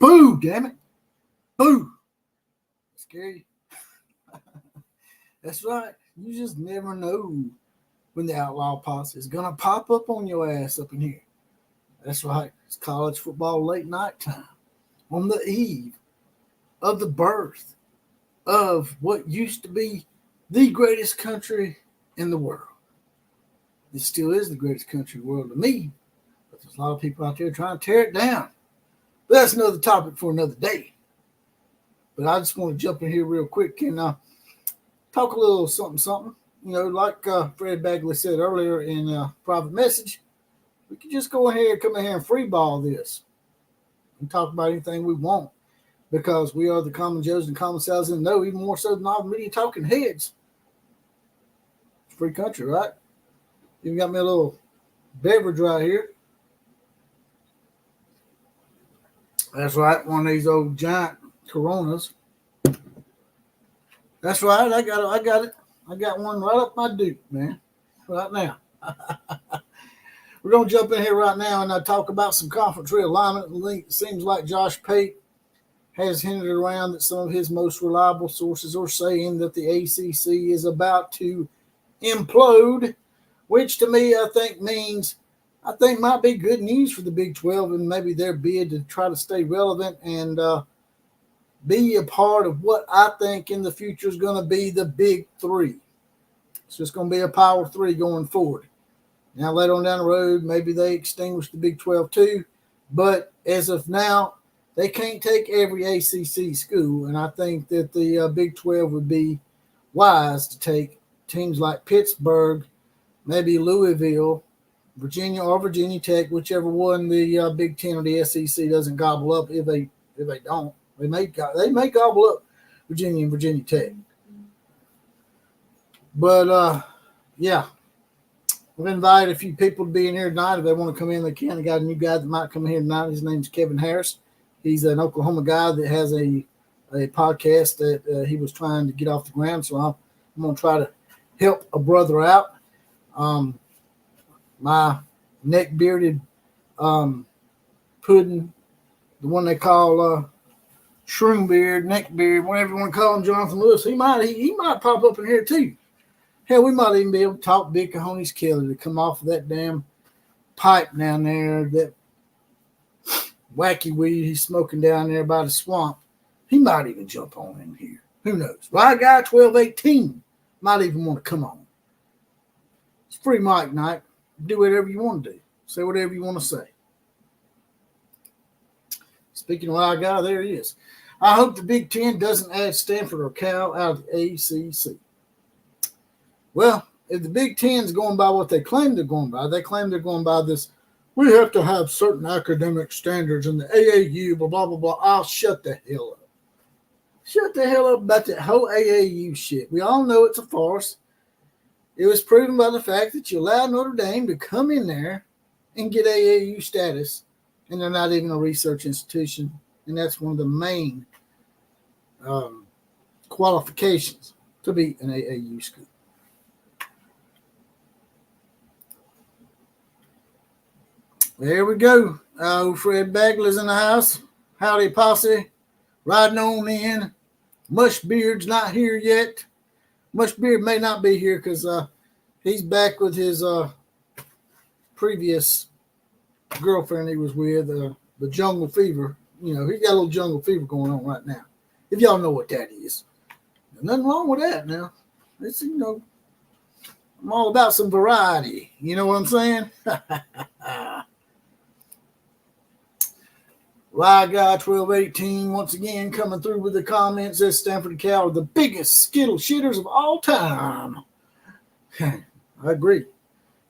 Boo, damn it. Boo. Scary. That's right. You just never know when the outlaw posse is going to pop up on your ass up in here. That's right. It's college football late night time on the eve of the birth of what used to be the greatest country in the world. It still is the greatest country in the world to me, but there's a lot of people out there trying to tear it down. But that's another topic for another day. But I just want to jump in here real quick and talk a little something. You know, like Fred Bagley said earlier in a private message, we can just go ahead and come in here and freeball this and talk about anything we want because we are the common Joes and common Sal's and know even more so than all the media talking heads. It's a free country, right? Even got me a little beverage right here. That's right, one of these old giant Coronas. That's right, I got it. I got one right up my dupe, man. Right now. We're going to jump in here right now and talk about some conference realignment. It seems like Josh Pate has hinted around that some of his most reliable sources are saying that the ACC is about to implode, which to me I think might be good news for the Big 12 and maybe their bid to try to stay relevant and be a part of what I think in the future is going to be the Big 3. It's just going to be a Power 3 going forward. Now, later on down the road, maybe they extinguish the Big 12 too. But as of now, they can't take every ACC school. And I think that the Big 12 would be wise to take teams like Pittsburgh, maybe Louisville, Virginia or Virginia Tech, whichever one the Big 10 or the SEC doesn't gobble up. If they don't, they may gobble up Virginia and Virginia Tech. But yeah, we've invited a few people to be in here tonight. If they want to come in, they can. I got a new guy that might come in here tonight. His name's Kevin Harris. He's an Oklahoma guy that has a podcast that he was trying to get off the ground. So I'm going to try to help a brother out. My neck-bearded pudding, the one they call shroom beard, neck beard, whatever you want to call him, Jonathan Lewis, he might pop up in here too. Hell, we might even be able to talk Big Cajones Kelly to come off of that damn pipe down there, that wacky weed he's smoking down there by the swamp. He might even jump on in here. Who knows? Right guy 1218 might even want to come on. It's free mic night. Do whatever you want to do. Say whatever you want to say. Speaking of our guy, there he is. I hope the Big Ten doesn't add Stanford or Cal out of the ACC. Well, if the Big Ten's going by what they claim they're going by, they claim they're going by this, we have to have certain academic standards in the AAU, blah, blah, blah, blah. I'll shut the hell up. Shut the hell up about that whole AAU shit. We all know it's a farce. It was proven by the fact that you allowed Notre Dame to come in there and get AAU status, and they're not even a research institution, and that's one of the main qualifications to be an AAU school. There we go. Fred Bagley's in the house. Howdy, posse. Riding on in. Mushbeard's not here yet. Mushbeard may not be here because he's back with his previous girlfriend he was with, the jungle fever. You know, he's got a little jungle fever going on right now. If y'all know what that is. There's nothing wrong with that now. It's, you know, I'm all about some variety. You know what I'm saying? Live guy 1218 once again coming through with the comments. Says Stanford and Cal are the biggest skittle shitters of all time. I agree.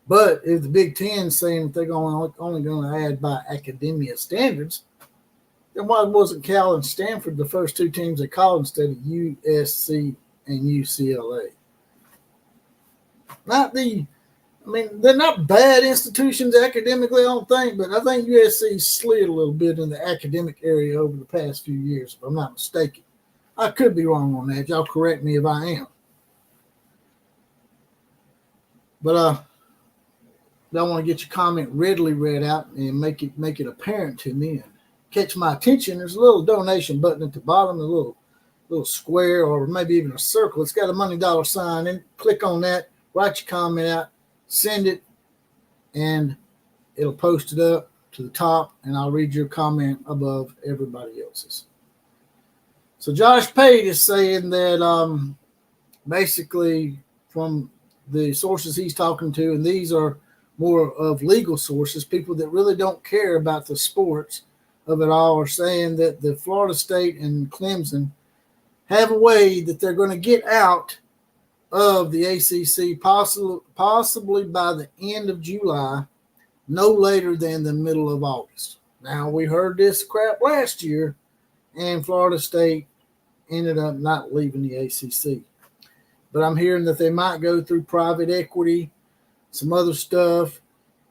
But if the Big Ten saying that they're only going to add by academia standards, then why wasn't Cal and Stanford the first two teams they called instead of USC and UCLA? They're not bad institutions academically, I don't think, but I think USC slid a little bit in the academic area over the past few years, if I'm not mistaken. I could be wrong on that. Y'all correct me if I am. But I want to get your comment readily read out and make it apparent to me. catch my attention, there's a little donation button at the bottom, a little square or maybe even a circle. It's got a money dollar sign, and click on that, write your comment out, send it, and it'll post it up to the top, and I'll read your comment above everybody else's. So Josh Pate is saying that basically from the sources he's talking to, and these are more of legal sources, people that really don't care about the sports of it all, are saying that the Florida State and Clemson have a way that they're going to get out of the ACC possibly by the end of July, no later than the middle of August. Now, we heard this crap last year, and Florida State ended up not leaving the ACC. But I'm hearing that they might go through private equity, some other stuff.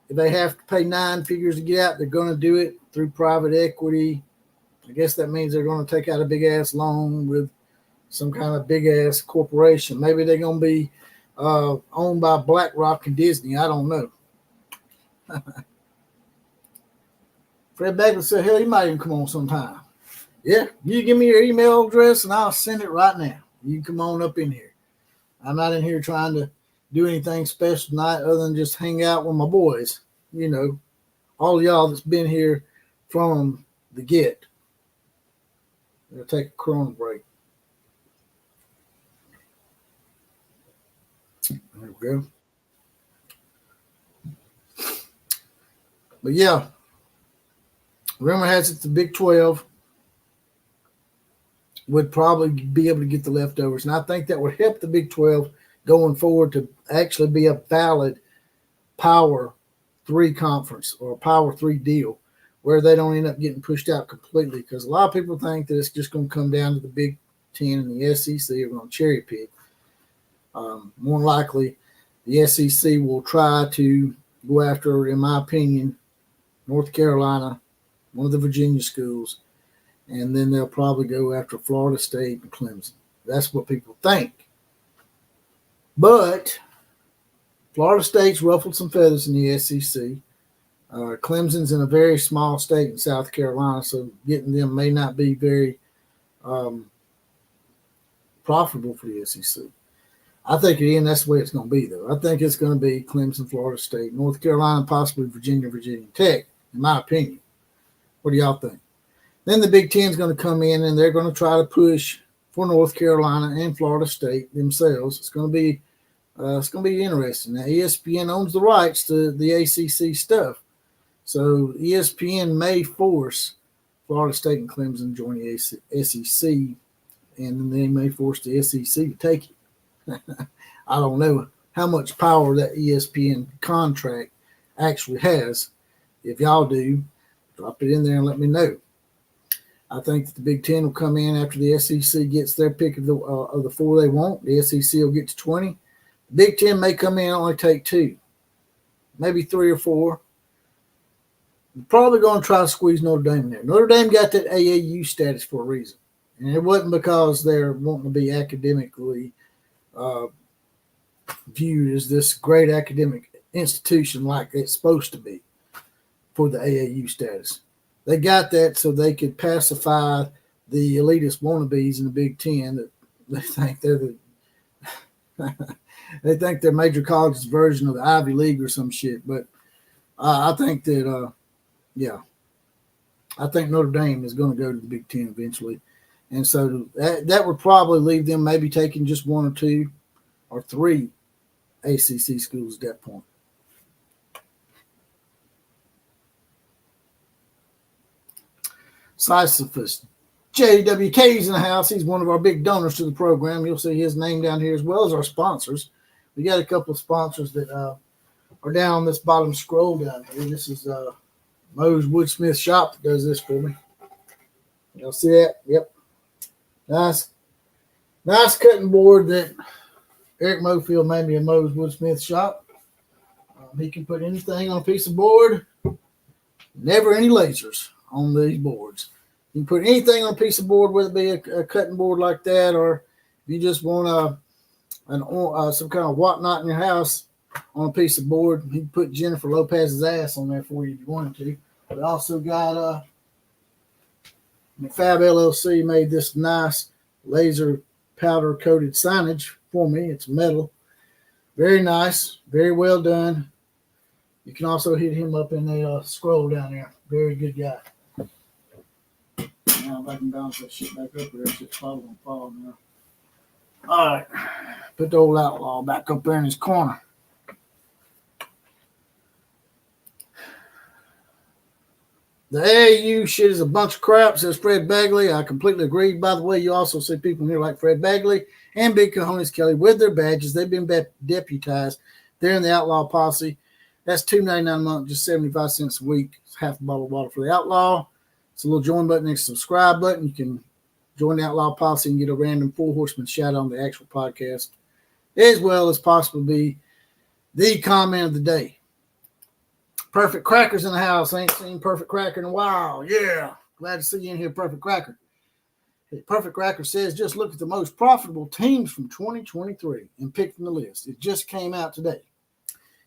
If they have to pay 9 figures to get out, they're going to do it through private equity. I guess that means they're going to take out a big-ass loan with some kind of big-ass corporation. Maybe they're going to be owned by BlackRock and Disney. I don't know. Fred Bagley said, hell, he might even come on sometime. Yeah, you give me your email address, and I'll send it right now. You can come on up in here. I'm not in here trying to do anything special tonight other than just hang out with my boys. You know, all y'all that's been here from the get. We'll take a Corona break. There we go. But yeah, rumor has it the Big 12 would probably be able to get the leftovers. And I think that would help the Big 12 going forward to actually be a valid Power 3 conference or a Power 3 deal where they don't end up getting pushed out completely. Because a lot of people think that it's just going to come down to the Big 10 and the SEC are going to cherry pick. More likely, the SEC will try to go after, in my opinion, North Carolina, one of the Virginia schools, and then they'll probably go after Florida State and Clemson. That's what people think. But Florida State's ruffled some feathers in the SEC. Clemson's in a very small state in South Carolina, so getting them may not be very profitable for the SEC. I think again that's the way it's going to be, though. I think it's going to be Clemson, Florida State, North Carolina, possibly Virginia Tech, in my opinion. What do y'all think? Then the Big Ten is going to come in, and they're going to try to push for North Carolina and Florida State themselves. It's going to be interesting. Now, ESPN owns the rights to the ACC stuff, so ESPN may force Florida State and Clemson to join the SEC, and then they may force the SEC to take it. I don't know how much power that ESPN contract actually has. If y'all do, drop it in there and let me know. I think that the Big Ten will come in after the SEC gets their pick of the 4 they want. The SEC will get to 20. The Big Ten may come in and only take 2, maybe 3 or 4. They're probably going to try to squeeze Notre Dame in there. Notre Dame got that AAU status for a reason, and it wasn't because they're wanting to be academically viewed as this great academic institution like it's supposed to be for the AAU status. They got that so they could pacify the elitist wannabes in the Big Ten that they think they're they think they're major college's version of the Ivy League or some shit. But I think that I think Notre Dame is going to go to the Big Ten eventually. And so that would probably leave them maybe taking just 1 or 2 or 3 ACC schools at that point. Sisyphus JWK's in the house. He's one of our big donors to the program. You'll see his name down here as well as our sponsors. We got a couple of sponsors that are down on this bottom scroll down here. This is Moe's Woodsmith Shop that does this for me. Y'all see that? Yep. Nice cutting board that Eric Mofield made me a Moe's Woodsmith Shop. He can put anything on a piece of board. Never any lasers on these boards. You can put anything on a piece of board, whether it be a cutting board like that, or if you just want some kind of whatnot in your house on a piece of board, you can put Jennifer Lopez's ass on there for you if you wanted to. But also got McFab LLC made this nice laser powder coated signage for me. It's metal. Very nice. Very well done. You can also hit him up in the scroll down there. Very good guy. Now if I can bounce that shit back up there, it's probably going to fall now. All right. Put the old outlaw back up there in his corner. The AAU shit is a bunch of crap, says Fred Bagley. I completely agree. By the way, you also see people here like Fred Bagley and Big Cojones Kelly with their badges. They've been deputized. They're in the outlaw posse. That's $2.99 a month, just 75 cents a week. It's half a bottle of water for the outlaw. It's a little join button next to the subscribe button. You can join the outlaw posse and get a random Four Horsemen shout out on the actual podcast, as well as possibly the comment of the day. Perfect Cracker's in the house. Ain't seen Perfect Cracker in a while. Yeah. Glad to see you in here, Perfect Cracker. Perfect Cracker says, just look at the most profitable teams from 2023 and pick from the list. It just came out today.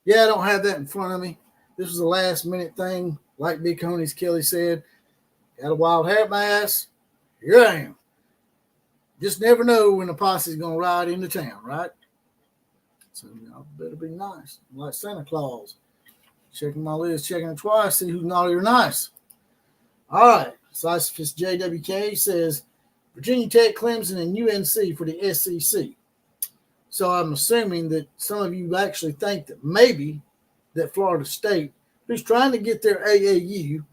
Yeah, I don't have that in front of me. This was a last-minute thing. Like Big Cojones Kelly said, got a wild hair at my ass. Here I am. Just never know when the posse's going to ride into town, right? So y'all better be nice. Like Santa Claus. Checking my list, checking it twice, see who's naughty or nice. All right. Sisyphus JWK says, Virginia Tech, Clemson, and UNC for the SEC. So I'm assuming that some of you actually think that maybe that Florida State, who's trying to get their AAU,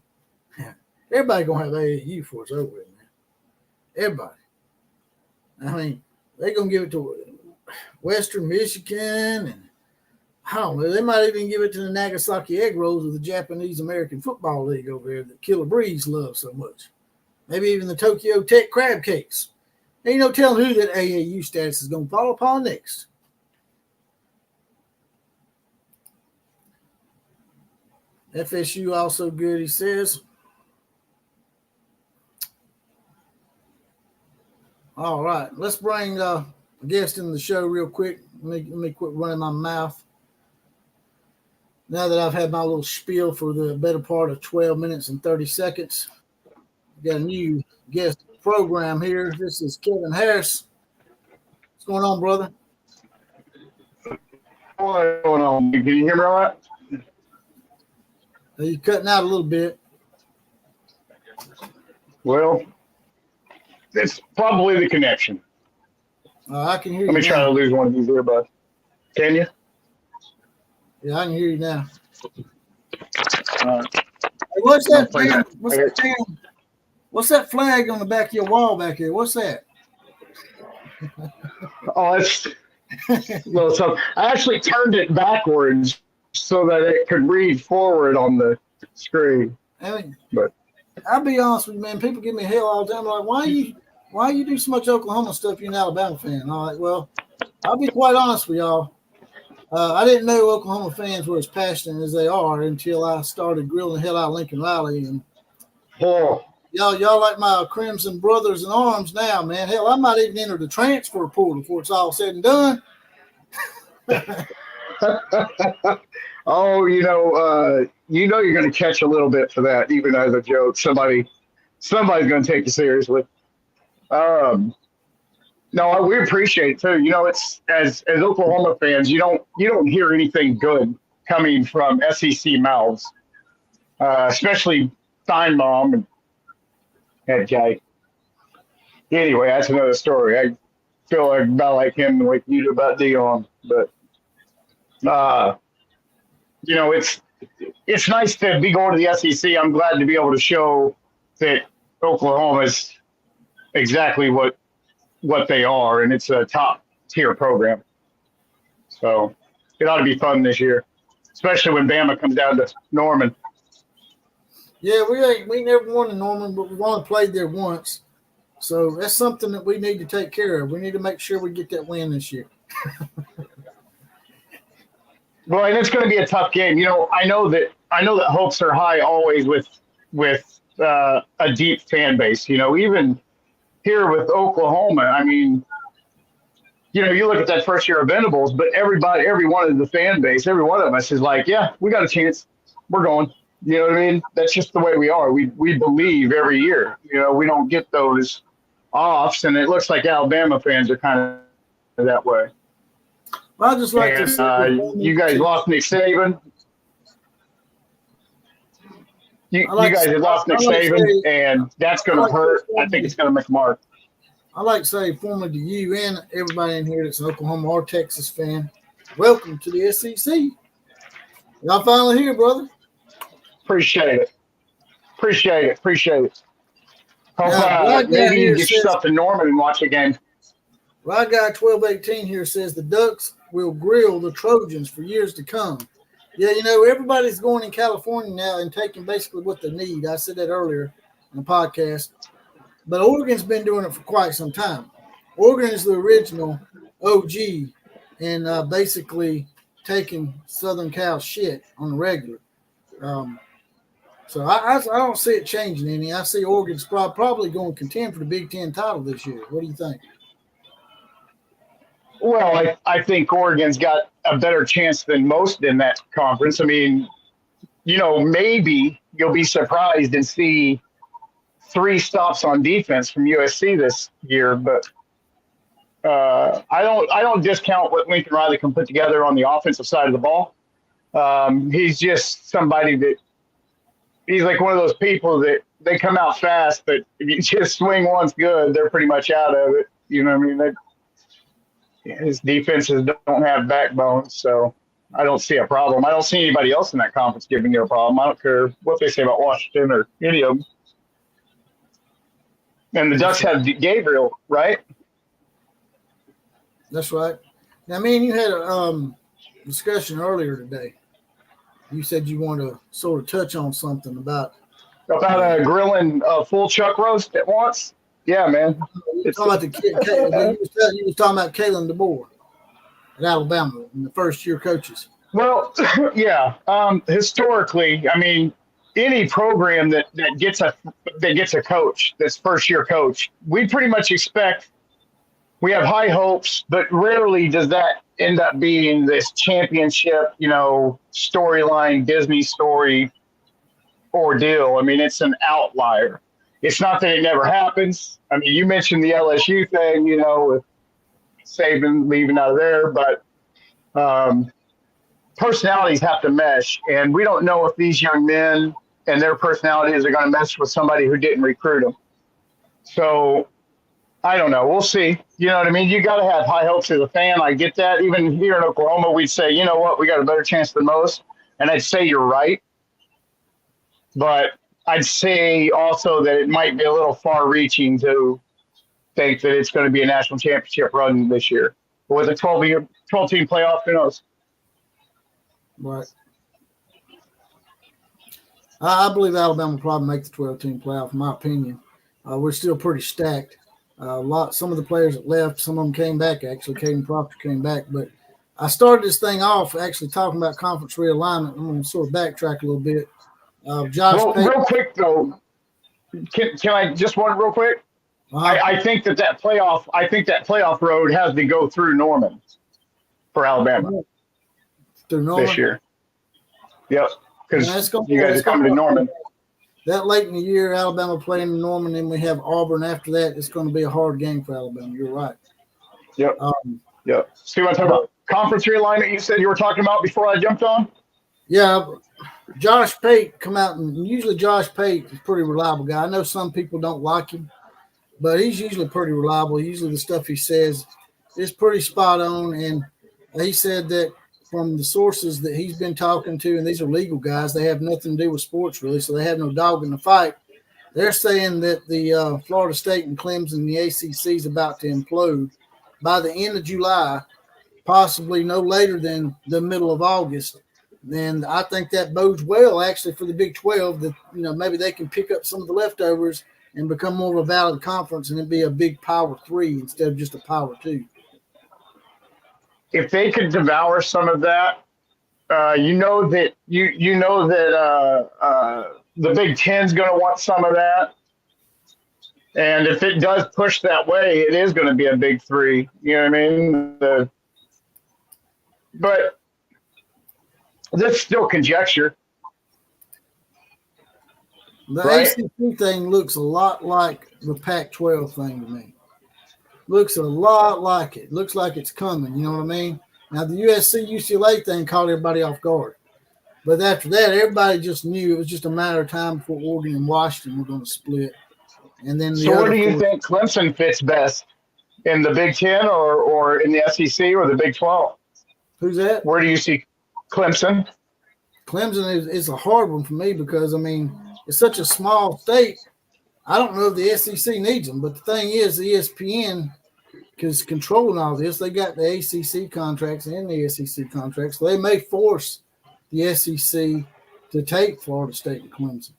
everybody going to have AAU before it's over with, man. Everybody. I mean, they're going to give it to Western Michigan, and I don't know. They might even give it to the Nagasaki Egg Rolls of the Japanese American Football League over there that Killer Breeze loves so much. Maybe even the Tokyo Tech Crab Cakes. Ain't no telling who that AAU status is going to fall upon next. FSU also good, he says. All right, let's bring a guest in the show real quick. Let me quit running my mouth. Now that I've had my little spiel for the better part of 12 minutes and 30 seconds, we got a new guest program here. This is Kevin Harris. What's going on, brother? What's going on? Can you hear me all right? You're cutting out a little bit. Well, it's probably the connection. I can hear you. Let me try to lose one of these earbuds. Can you? Yeah, I can hear you now. Hey, what's that? What's that flag on the back of your wall back here? What's that? Oh, it's well. So I actually turned it backwards so that it could read forward on the screen. I mean, but I'll be honest with you, man. People give me hell all the time. Like, why you do so much Oklahoma stuff? You're an Alabama fan. All right, well, I'll be quite honest with y'all. I didn't know Oklahoma fans were as passionate as they are until I started grilling the hell out of Lincoln Riley. And y'all like my Crimson brothers in arms now, man. Hell, I might even enter the transfer portal before it's all said and done. Oh, you're going to catch a little bit for that, even as a joke. Somebody's going to take you seriously. No, we appreciate it too. It's as Oklahoma fans, you don't hear anything good coming from SEC mouths, especially Steinbaum and that guy. Anyway, that's another story. I feel like about like him like you do about Dion, but it's nice to be going to the SEC. I'm glad to be able to show that Oklahoma is exactly what they are, and it's a top tier program. So it ought to be fun this year, especially when Bama comes down to Norman. Yeah, we never won in Norman, but we've only played there once. So that's something that we need to take care of. We need to make sure we get that win this year. Well, and it's going to be a tough game. I know that hopes are high always with a deep fan base. Even here with Oklahoma, I mean, you look at that first year of Venables, but every one of the fan base, every one of us is like, yeah, we got a chance. We're going. You know what I mean? That's just the way we are. We believe every year. You know, we don't get those offs, and it looks like Alabama fans are kind of that way. Well, I just like to And see you guys lost Nick Saban. You guys have lost Nick Saban, and that's going to hurt. I think it's going to make a mark. I like to say formally to you and everybody in here that's an Oklahoma or Texas fan, welcome to the SEC. Y'all finally here, brother. Appreciate it. Hope maybe you get yourself to Norman and watch a game. Right guy 1218 here says the Ducks will grill the Trojans for years to come. Yeah, you know, everybody's going in California now and taking basically what they need. I said that earlier in the podcast. But Oregon's been doing it for quite some time. Oregon is the original OG and basically taking Southern Cal shit on the regular. So I don't see it changing any. I see Oregon's probably going to contend for the Big Ten title this year. What do you think? Well, I think Oregon's got a better chance than most in that conference. I mean, you know, maybe you'll be surprised and see 3 stops on defense from USC this year, but I don't discount what Lincoln Riley can put together on the offensive side of the ball. He's just somebody that he's like one of those people that they come out fast, but if you just swing once good, they're pretty much out of it. You know what I mean? His defenses don't have backbone, so I don't see a problem. I don't see anybody else in that conference giving you a problem. I don't care what they say about Washington or any of them. And the Ducks have Gabriel, right? That's right. Now, me and you had a discussion earlier today. You said you want to sort of touch on something about grilling a full chuck roast at once. Yeah, man. You was talking about Kalen DeBoer at Alabama in the first year coaches. Well, yeah. Historically, I mean, any program that gets a coach that's first year coach, we pretty much expect we have high hopes, but rarely does that end up being this championship, you know, storyline, Disney story ordeal. I mean, it's an outlier. It's not that it never happens. I mean, you mentioned the LSU thing, you know, with Saban leaving out of there, but personalities have to mesh, and we don't know if these young men and their personalities are going to mesh with somebody who didn't recruit them. So I don't know. We'll see. You know what I mean? You got to have high hopes as a fan. I get that. Even here in Oklahoma, we'd say, you know what, we got a better chance than most. And I'd say you're right. But I'd say also that it might be a little far-reaching to think that it's going to be a national championship run this year. But with a 12-team playoff, who knows? Right. I believe Alabama will probably make the 12-team playoff, in my opinion. We're still pretty stacked. Some of the players that left, some of them came back, actually. Caden Proctor came back. But I started this thing off actually talking about conference realignment. I'm going to sort of backtrack a little bit. Real quick, though, can I just one real quick? I think that playoff road has to go through Norman for Alabama this year. Yep, because you guys are coming to Norman. That late in the year, Alabama playing Norman, and we have Auburn after that. It's going to be a hard game for Alabama. You're right. Yep. Yep. See what I'm talking about? Conference realignment you said you were talking about before I jumped on? Yeah. Josh Pate come out, and usually Josh Pate is a pretty reliable guy. I know some people don't like him, but he's usually pretty reliable. Usually the stuff he says is pretty spot on, and he said that from the sources that he's been talking to, and these are legal guys, they have nothing to do with sports really, so they have no dog in the fight. They're saying that the Florida State and Clemson, the ACC, is about to implode by the end of July, possibly no later than the middle of August. And I think that bodes well, actually, for the Big 12, that, you know, maybe they can pick up some of the leftovers and become more of a valid conference, and it'd be a big Power 3 instead of just a Power 2. If they could devour some of that, you know that the Big Ten's going to want some of that, and if it does push that way, it is going to be a Big 3. You know what I mean? But that's still conjecture. The right? ACC thing looks a lot like the Pac-12 thing to me. Looks a lot like it. Looks like it's coming. You know what I mean? Now the USC UCLA thing caught everybody off guard, but after that, everybody just knew it was just a matter of time before Oregon and Washington were going to split, and then the So where other do you four. think Clemson fits best? In the Big Ten or in the SEC or the Big 12? Who's that? Where do you see Clemson? Clemson is a hard one for me because, I mean, it's such a small state. I don't know if the SEC needs them, but the thing is, the ESPN is controlling all this. They got the ACC contracts and the SEC contracts, so they may force the SEC to take Florida State and Clemson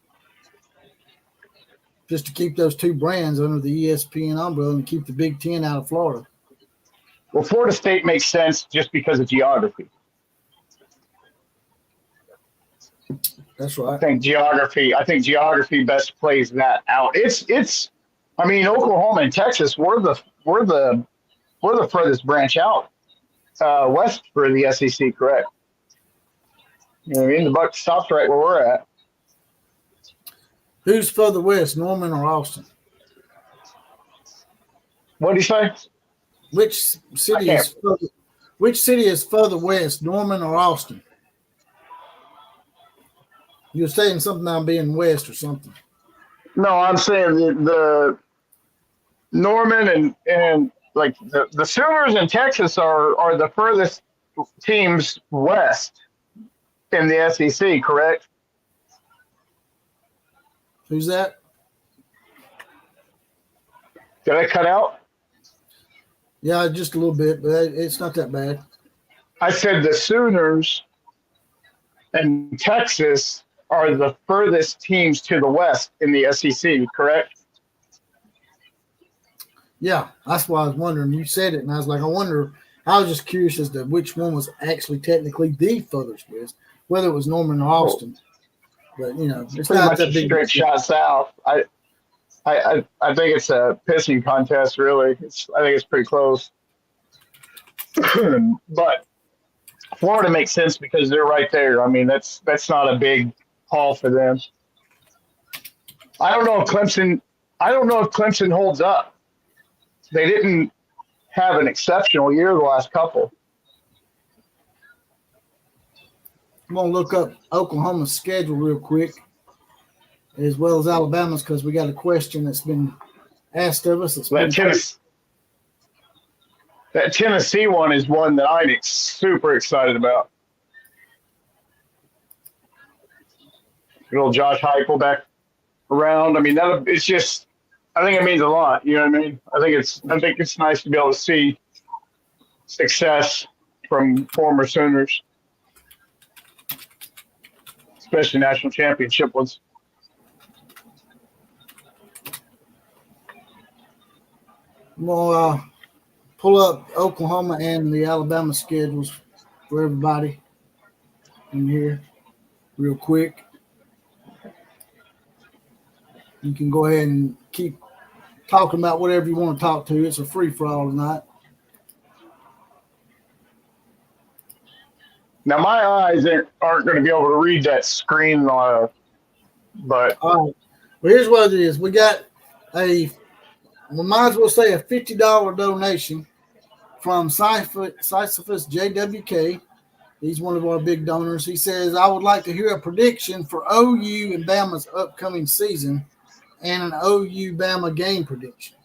just to keep those two brands under the ESPN umbrella and keep the Big Ten out of Florida. Well, Florida State makes sense just because of geography. That's right. I think geography best plays that out. It's I mean, Oklahoma and Texas, we're the furthest branch out west for the SEC, correct? You know what I mean? The buck stops right where we're at. Who's further west, Norman or Austin? What do you say? Which city is further west, Norman or Austin? You're saying something about being west or something. No, I'm saying the Norman and like the Sooners in Texas are the furthest teams west in the SEC, correct? Who's that? Did I cut out? Yeah, just a little bit, but it's not that bad. I said the Sooners and Texas are the furthest teams to the west in the SEC, correct? Yeah, that's why I was wondering. You said it, and I was like, I wonder. I was just curious as to which one was actually technically the furthest west, whether it was Norman or Austin. But you know, it's pretty not much that a big. straight shot south. I think it's a pissing contest, really. I think it's pretty close. But Florida makes sense because they're right there. I mean, that's not a big haul for them. I don't know if Clemson holds up. They didn't have an exceptional year the last couple. I'm gonna look up Oklahoma's schedule real quick, as well as Alabama's, because we got a question that's been asked of us. That Tennessee one is one that I'm super excited about. Good old Josh Heupel back around. I mean, it's just. I think it means a lot. You know what I mean? I think it's nice to be able to see success from former Sooners, especially national championship ones. We'll pull up Oklahoma and the Alabama schedules for everybody in here real quick. You can go ahead and keep talking about whatever you want to talk to. It's a free-for-all tonight. Now, my eyes aren't going to be able to read that screen, but all right. Well, here's what it is. We got we might as well say a $50 donation from Sisyphus JWK. He's one of our big donors. He says, I would like to hear a prediction for OU and Bama's upcoming season and an OU Bama game prediction.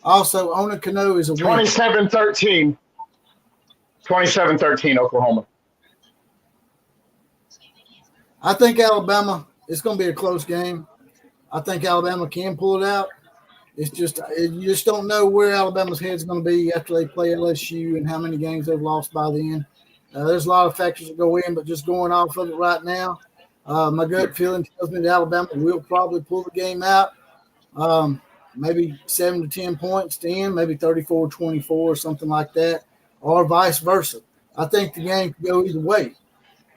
Also, Ona Kano is a 27-13. 27-13 Oklahoma. I think Alabama, it's going to be a close game. I think Alabama can pull it out. It's just, you just don't know where Alabama's head's going to be after they play LSU and how many games they've lost by then. There's a lot of factors that go in, but just going off of it right now, my gut feeling tells me that Alabama will probably pull the game out. Maybe 7 to 10 points to end, maybe 34-24 or something like that, or vice versa. I think the game could go either way.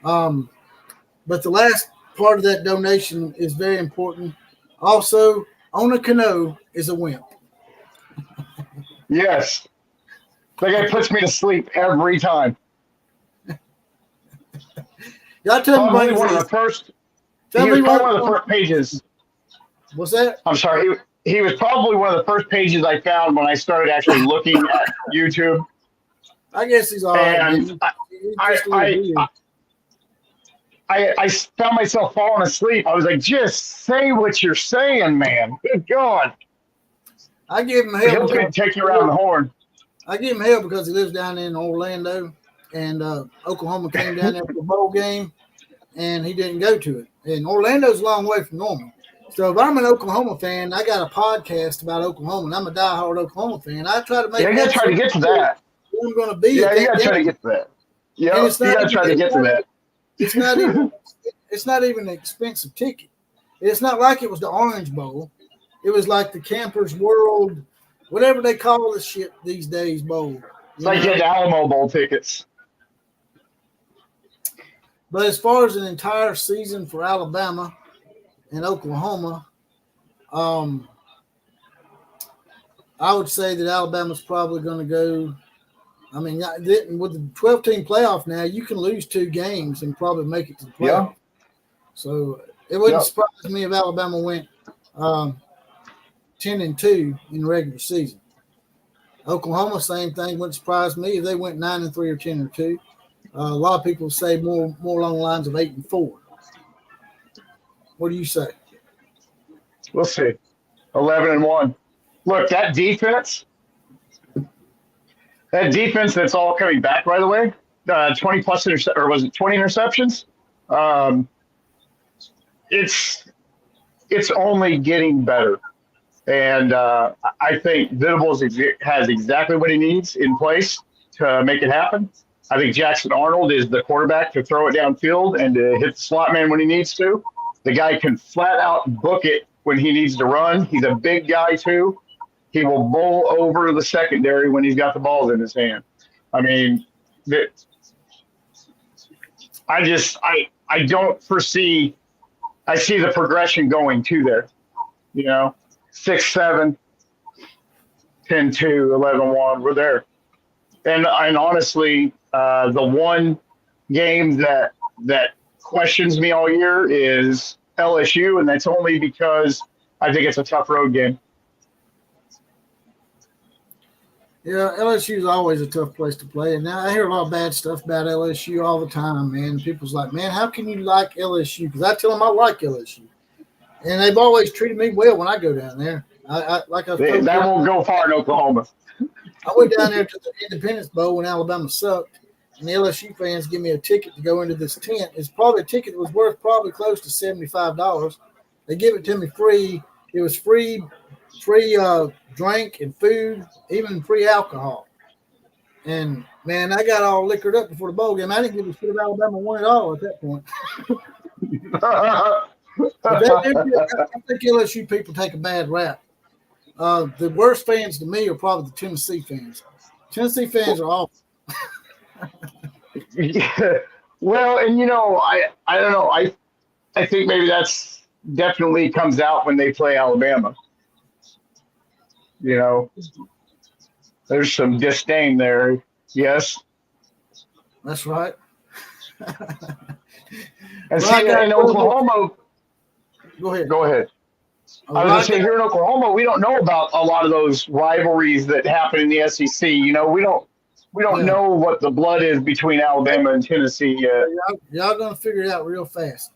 But the last part of that donation is very important. Also, Ona Kano is a wimp. Yes. That guy puts me to sleep every time. Y'all tell me Probably one of the first Tell he was me probably one what. of the first pages. What's that? I'm sorry. He was probably one of the first pages I found when I started actually looking at YouTube. I guess he's all right, man. And He's just a little weird. I found myself falling asleep. I was like, just say what you're saying, man. Good God. I give him He'll hell. take you around the horn. I give him hell because he lives down in Orlando, and Oklahoma came down there for a bowl game, and he didn't go to it. And Orlando's a long way from Norman. So if I'm an Oklahoma fan, I got a podcast about Oklahoma, and I'm a diehard Oklahoma fan. I try to make. Yeah, you got to try to get to that. Where I'm going to be. Yeah, you got to game. try to get to that. Yeah, you got to try to get to that. It's not even. It's not even an expensive ticket. It's not like it was the Orange Bowl. It was like the Campers World, whatever they call the shit these days, bowl. It's like getting Alamo Bowl tickets. But as far as an entire season for Alabama and Oklahoma, I would say that Alabama's probably going to go. I mean, with the 12-team playoff now, you can lose 2 games and probably make it to the playoff. Yeah. So it wouldn't surprise me if Alabama went 10-2 in the regular season. Oklahoma, same thing. Wouldn't surprise me if they went 9-3 or 10-2. A lot of people say more along the lines of 8-4. What do you say? We'll see. 11-1. Look, that defense that's all coming back right away. 20 plus or was it 20 interceptions? It's only getting better. And I think Venables has exactly what he needs in place to make it happen. I think Jackson Arnold is the quarterback to throw it downfield and to hit the slot man when he needs to. The guy can flat out book it when he needs to run. He's a big guy too. He will bowl over the secondary when he's got the balls in his hand. I mean, I don't foresee. I see the progression going to there. 6-7, 10-2, 11-1. We're there. And honestly, the one game that questions me all year is LSU, and that's only because I think it's a tough road game. Yeah, LSU is always a tough place to play. And now I hear a lot of bad stuff about LSU all the time, man. People's like, man, how can you like LSU? Because I tell them I like LSU. And they've always treated me well when I go down there. That won't go far in Oklahoma. I went down there to the Independence Bowl when Alabama sucked, and the LSU fans give me a ticket to go into this tent. It's probably a ticket that was worth probably close to $75. They give it to me free. It was free drink and food, even free alcohol. And, man, I got all liquored up before the bowl game. I didn't give a shit if Alabama won it all at that point. I think LSU people take a bad rap. The worst fans to me are probably the Tennessee fans. Tennessee fans are awful. Yeah. Well, and I don't know. I think maybe that's definitely comes out when they play Alabama. There's some disdain there. Yes. That's right. And see, in Oklahoma. Go ahead. I was going to say, here in Oklahoma, we don't know about a lot of those rivalries that happen in the SEC. We don't know what the blood is between Alabama and Tennessee yet. Y'all going to figure it out real fast.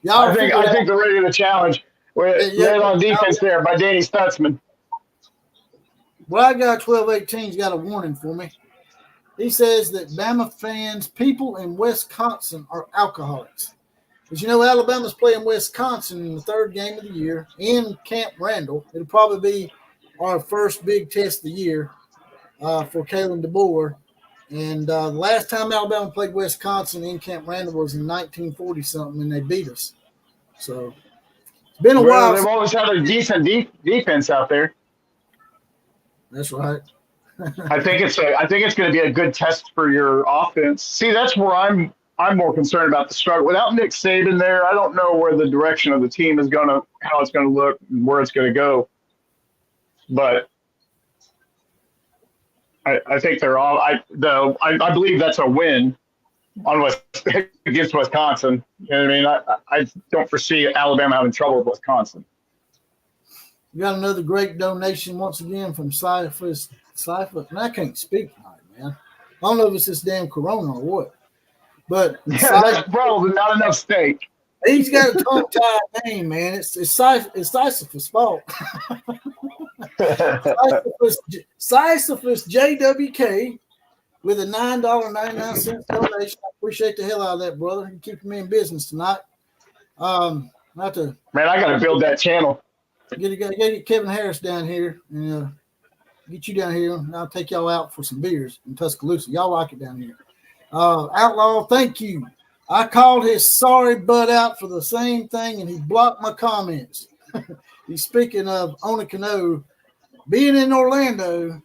I think they're ready to challenge. We're on defense there by Danny Stutzman. Well, I got 12-18's got a warning for me. He says that Bama fans, people in Wisconsin are alcoholics. Because Alabama's playing Wisconsin in the 3rd game of the year in Camp Randall. It'll probably be our first big test of the year for Kalen DeBoer. And the last time Alabama played Wisconsin in Camp Randall was in 1940-something, and they beat us. So it's been a while. They've always had a decent defense out there. That's right. I think it's going to be a good test for your offense. See, that's where I'm more concerned about the struggle. Without Nick Saban there, I don't know where the direction of the team is how it's going to look, and where it's going to go. But I think they're all. I believe that's a win against Wisconsin. You know what I mean? I don't foresee Alabama having trouble with Wisconsin. We got another great donation once again from Cyphus. And I can't speak tonight, man. I don't know if it's this damn corona or what. But yeah, that's probably not enough steak. He's got a tongue-tied name, man. It's Sisyphus' fault. Sisyphus JWK with a $9.99 donation. I appreciate the hell out of that, brother. You're keeping me in business tonight. Man, I got to build that channel. Get Kevin Harris down here and get you down here. And I'll take y'all out for some beers in Tuscaloosa. Y'all like it down here. Outlaw, thank you. I called his sorry butt out for the same thing, and he blocked my comments. He's speaking of Onekano being in Orlando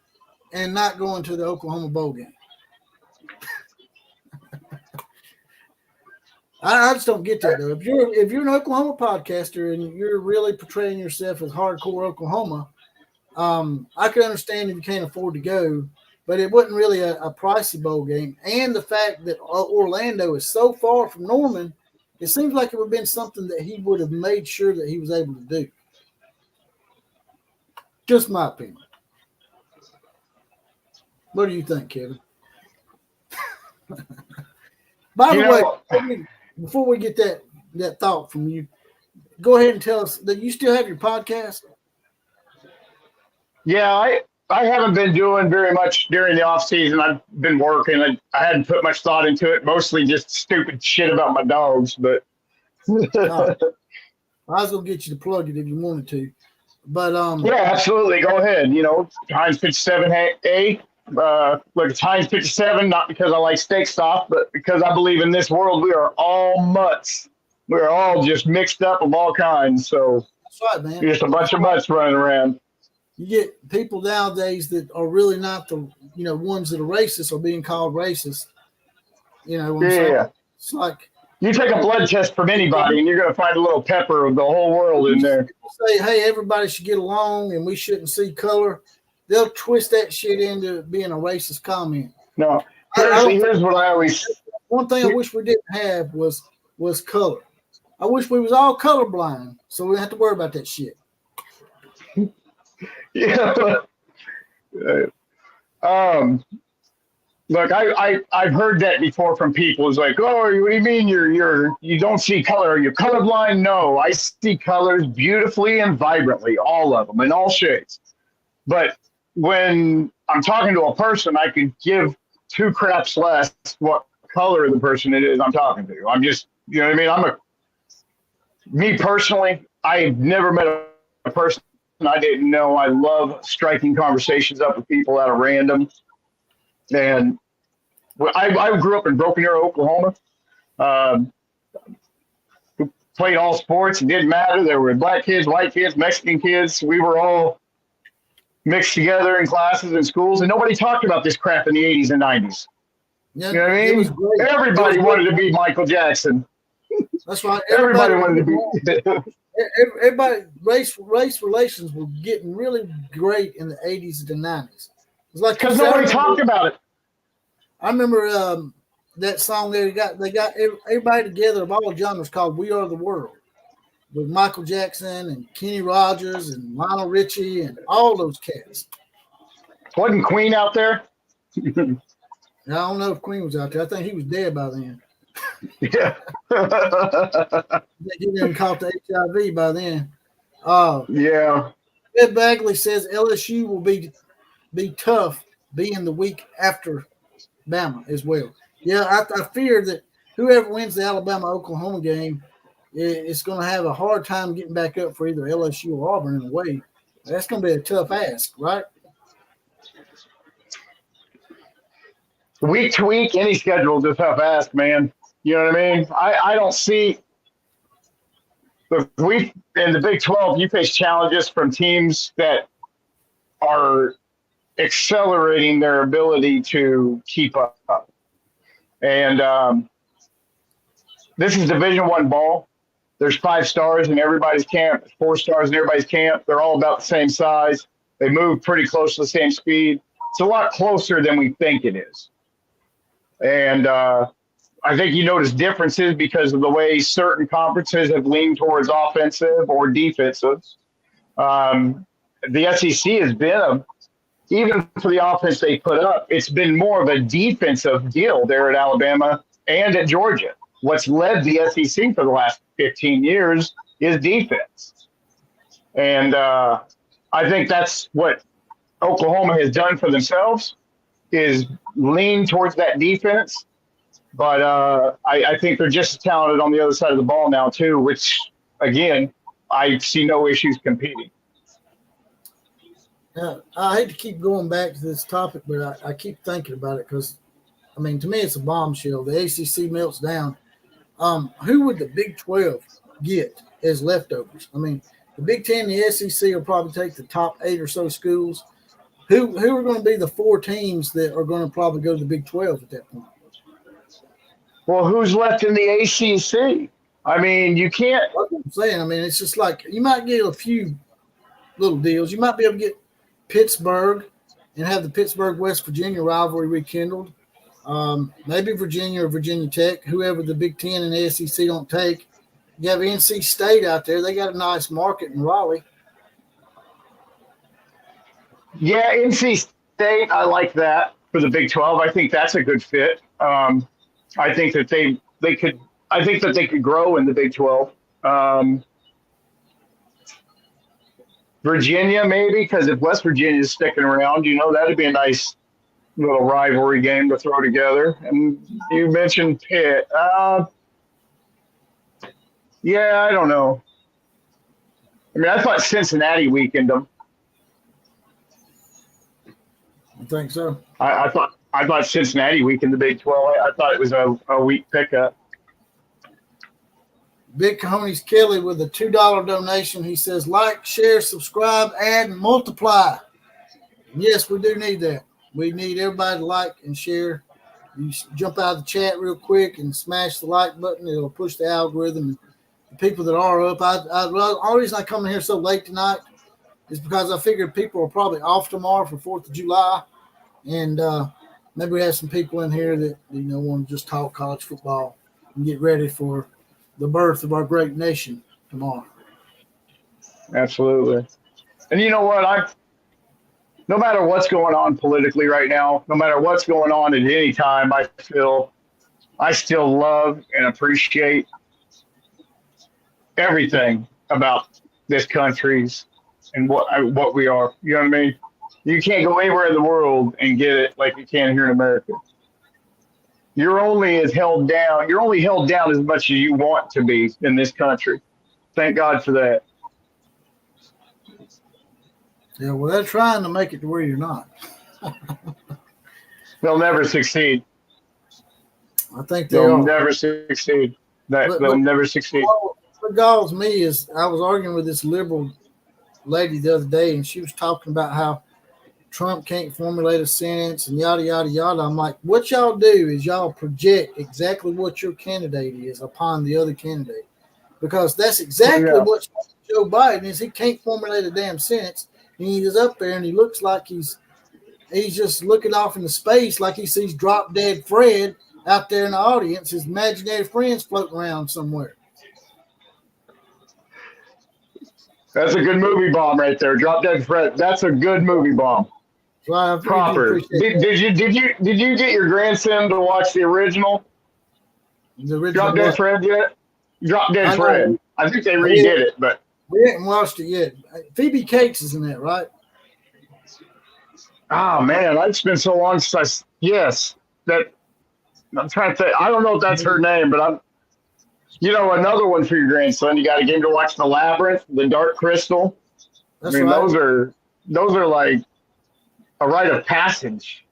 and not going to the Oklahoma Bowl game. I just don't get that, though. If you're an Oklahoma podcaster and you're really portraying yourself as hardcore Oklahoma, I could understand if you can't afford to go, but it wasn't really a pricey bowl game. And the fact that Orlando is so far from Norman, it seems like it would have been something that he would have made sure that he was able to do. Just my opinion. What do you think, Kevin? By the way, before we get that thought from you, go ahead and tell us that you still have your podcast. Yeah, I haven't been doing very much during the off season. I've been working. I hadn't put much thought into it. Mostly just stupid shit about my dogs. But I was gonna get you to plug it if you wanted to. But yeah, absolutely. Go ahead. You know, Heinz 57A. Look, it's Heinz 57, not because I like steak sauce, but because I believe in this world we are all mutts. We're all just mixed up of all kinds. So that's right, man. Just a bunch of mutts running around. You get people nowadays that are really not the ones that are racist are being called racist. You know what I'm saying? It's like you take a blood test from anybody and you're going to find a little pepper of the whole world in there. Say, hey, everybody should get along and we shouldn't see color. They'll twist that shit into being a racist comment. No, here's what I always. One thing I wish we didn't have was color. I wish we was all colorblind, so we didn't have to worry about that shit. Yeah. Look, I've heard that before from people. It's like, oh, what do you mean you don't see color? Are you colorblind? No, I see colors beautifully and vibrantly, all of them in all shades. But when I'm talking to a person, I could give two craps less what color the person it is I'm talking to. I'm just, you know what I mean? Me personally, I've never met a person I didn't know. I love striking conversations up with people out of random. And I grew up in Broken Arrow, Oklahoma. Played all sports. It didn't matter. There were black kids, white kids, Mexican kids. We were all mixed together in classes and schools, and nobody talked about this crap in the 80s and 90s. Yeah, you know what I mean? Everybody wanted to be Michael Jackson. That's right. Everybody wanted to be. Everybody, race relations were getting really great in the 80s and the 90s. It's like because nobody talked about it. I remember that song they got everybody together of all genres called "We Are the World" with Michael Jackson and Kenny Rogers and Lionel Richie and all those cats. Wasn't Queen out there? I don't know if Queen was out there. I think he was dead by then. Yeah. He didn't caught the HIV by then. Yeah. Ed Bagley says LSU will be tough being the week after Bama as well. Yeah, I fear that whoever wins the Alabama-Oklahoma game is going to have a hard time getting back up for either LSU or Auburn in a way. That's going to be a tough ask, right? Week to week, any schedule is a tough ask, man. You know what I mean? I don't see – we in the Big 12, you face challenges from teams that are accelerating their ability to keep up. And this is Division I ball. There's 5 stars in everybody's camp. There's 4 stars in everybody's camp. They're all about the same size. They move pretty close to the same speed. It's a lot closer than we think it is. And I think you notice differences because of the way certain conferences have leaned towards offensive or defensive. The SEC has been even for the offense they put up, it's been more of a defensive deal there at Alabama and at Georgia. What's led the SEC for the last 15 years is defense. And I think that's what Oklahoma has done for themselves is lean towards that defense. But I think they're just as talented on the other side of the ball now, too, which, again, I see no issues competing. Now, I hate to keep going back to this topic, but I keep thinking about it because, I mean, to me, it's a bombshell. The ACC melts down. Who would the Big 12 get as leftovers? I mean, the Big 10 and the SEC will probably take the top 8 or so schools. Who are going to be the 4 teams that are going to probably go to the Big 12 at that point? Well, who's left in the ACC? I mean, you can't. That's what I'm saying. I mean, it's just like you might get a few little deals. You might be able to get Pittsburgh and have the Pittsburgh-West Virginia rivalry rekindled. Maybe Virginia or Virginia Tech, whoever the Big Ten and the SEC don't take. You have NC State out there. They got a nice market in Raleigh. Yeah, NC State, I like that for the Big 12. I think that's a good fit. I think that they could grow in the Big 12. Virginia, maybe, because if West Virginia is sticking around, that'd be a nice little rivalry game to throw together. And you mentioned Pitt. Yeah, I don't know. I mean, I thought Cincinnati weakened them. I think so. I thought Cincinnati weakened the Big 12. I thought it was a weak pickup. Big Cojones Kelly with a $2 donation. He says, like, share, subscribe, add, and multiply. And yes, we do need that. We need everybody to like and share. You jump out of the chat real quick and smash the like button. It'll push the algorithm. The people that are up, the only reason I come in here so late tonight is because I figured people are probably off tomorrow for 4th of July. And maybe we have some people in here that, want to just talk college football and get ready for the birth of our great nation tomorrow. Absolutely. And you know what? No matter what's going on politically right now, no matter what's going on at any time, I still love and appreciate everything about this country's and what we are. You know what I mean? You can't go anywhere in the world and get it like you can here in America. You're only held down as much as you want to be in this country. Thank God for that. Yeah, well, they're trying to make it to where you're not. They'll never succeed. I think they'll never succeed. They'll never succeed. What galls me is I was arguing with this liberal lady the other day, and she was talking about how Trump can't formulate a sentence and yada, yada, yada. I'm like, what y'all do is y'all project exactly what your candidate is upon the other candidate. Because that's exactly what Joe Biden is. He can't formulate a damn sentence. And he is up there and he looks like he's just looking off into space like he sees Drop Dead Fred out there in the audience, his imaginary friends floating around somewhere. That's a good movie bomb right there. Drop Dead Fred. That's a good movie bomb. So Proper. Did you get your grandson to watch the original? The original Drop Dead Fred yet? Drop Dead Fred. I think they redid it, but we haven't watched it yet. Phoebe Cates is in that, right? Oh man, it's been so long since I'm trying to think. I don't know if that's her name, but another one for your grandson. You got a game to watch The Labyrinth, The Dark Crystal. That's right. Those are like a rite of passage.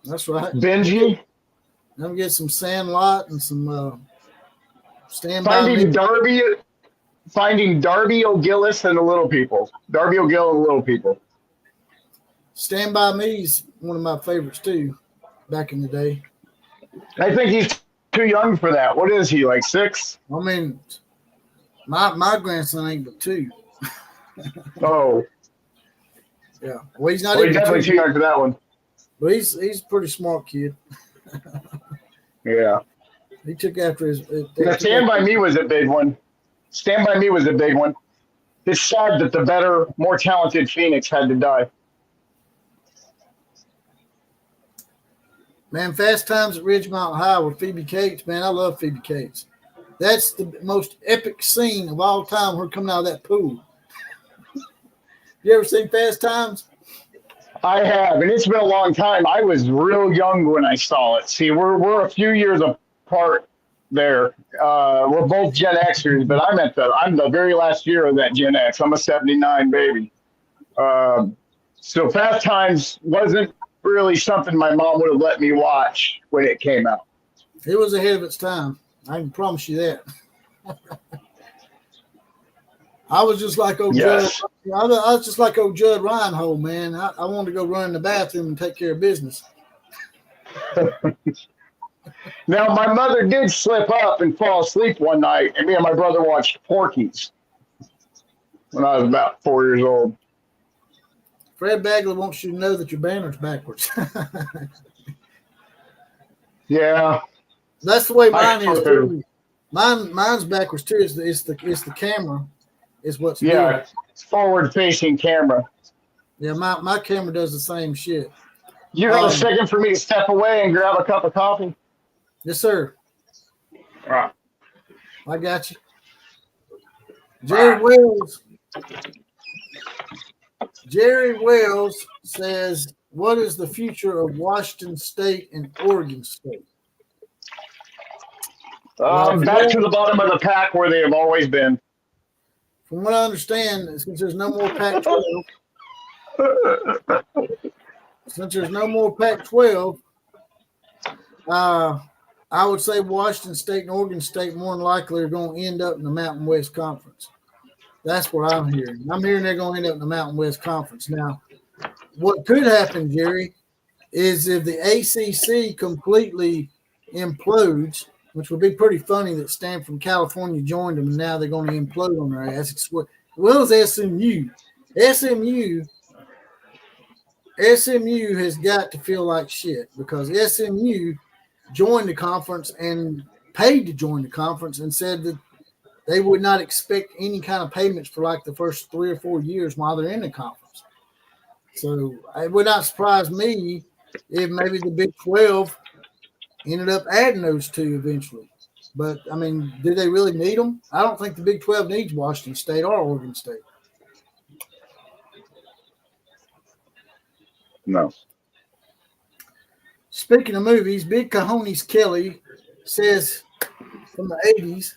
That's right. Benji. I'm get some Sandlot and some Stand By Me. Finding Darby O'Gillis and the Little People. Darby O'Gill and the Little People. Stand By Me is one of my favorites too, back in the day. I think he's too young for that. What is he, like 6? I mean, my grandson ain't but 2. Oh. Yeah. Well, he's not he's definitely too young for that one. But he's a pretty smart kid. Yeah. He took after his. Now, Stand By Me was a big one. Stand By Me was a big one. It's sad that the better, more talented Phoenix had to die. Man, Fast Times at Ridgemont High with Phoebe Cates. Man, I love Phoebe Cates. That's the most epic scene of all time. Her coming out of that pool. You ever seen Fast Times? I have, and it's been a long time. I was real young when I saw it. See, we're a few years apart there. We're both Gen Xers, but I'm the very last year of that Gen X. I'm a '79 baby. So Fast Times wasn't really something my mom would have let me watch when it came out. It was ahead of its time. I can promise you that. I was just like old Yes. Judd. I was just like old Judd Reinhold, man. I wanted to go run in the bathroom and take care of business. Now, my mother did slip up and fall asleep one night, and me and my brother watched Porky's when I was about 4 years old. Fred Bagley wants you to know that your banner's backwards. Yeah. That's the way mine is too. Mine's backwards too. It's the camera is what's doing. It's forward-facing camera. Yeah, my camera does the same shit. You got a second for me to step away and grab a cup of coffee? Yes, sir. All right. I got you. Jerry Wells says, "What is the future of Washington State and Oregon State?" Back to the bottom of the pack where they have always been. From what I understand, since there's no more Pac-12, I would say Washington State and Oregon State more than likely are going to end up in the Mountain West Conference. That's what I'm hearing. I'm hearing they're going to end up in the Mountain West Conference. Now, what could happen, Jerry, is if the ACC completely implodes, which would be pretty funny that Stanford from California joined them, and now they're going to implode on their ass. As well as SMU. SMU has got to feel like shit because SMU joined the conference and paid to join the conference and said that they would not expect any kind of payments for like the first 3 or 4 years while they're in the conference. So it would not surprise me if maybe the Big 12 ended up adding those two eventually. But, I mean, do they really need them? I don't think the Big 12 needs Washington State or Oregon State. No. Speaking of movies, Big Cojones Kelly says from the 80s,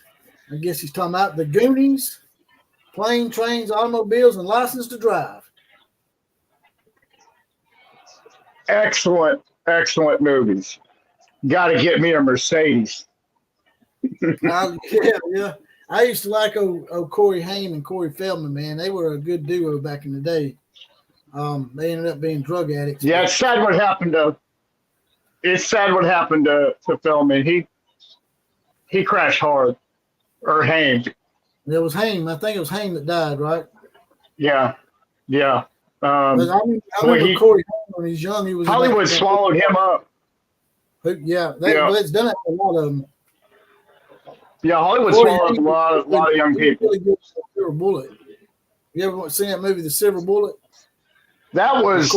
I guess he's talking about the Goonies, Plane, Trains, Automobiles, and License to Drive. Excellent movies. Got to get me a Mercedes. Yeah. I used to like old Corey Haim and Corey Feldman, man. They were a good duo back in the day. They ended up being drug addicts. Yeah, it's sad what happened to Feldman. He crashed hard. Or Haim. It was Haim. I think it was Haim that died, right? Yeah. But I remember Corey Haim when he was young. He was Hollywood swallowed him up. Yeah, it's done it for a lot of them. Yeah, Hollywood swallowed a lot of young people. Really good Silver Bullet. You ever seen that movie, The Silver Bullet? That was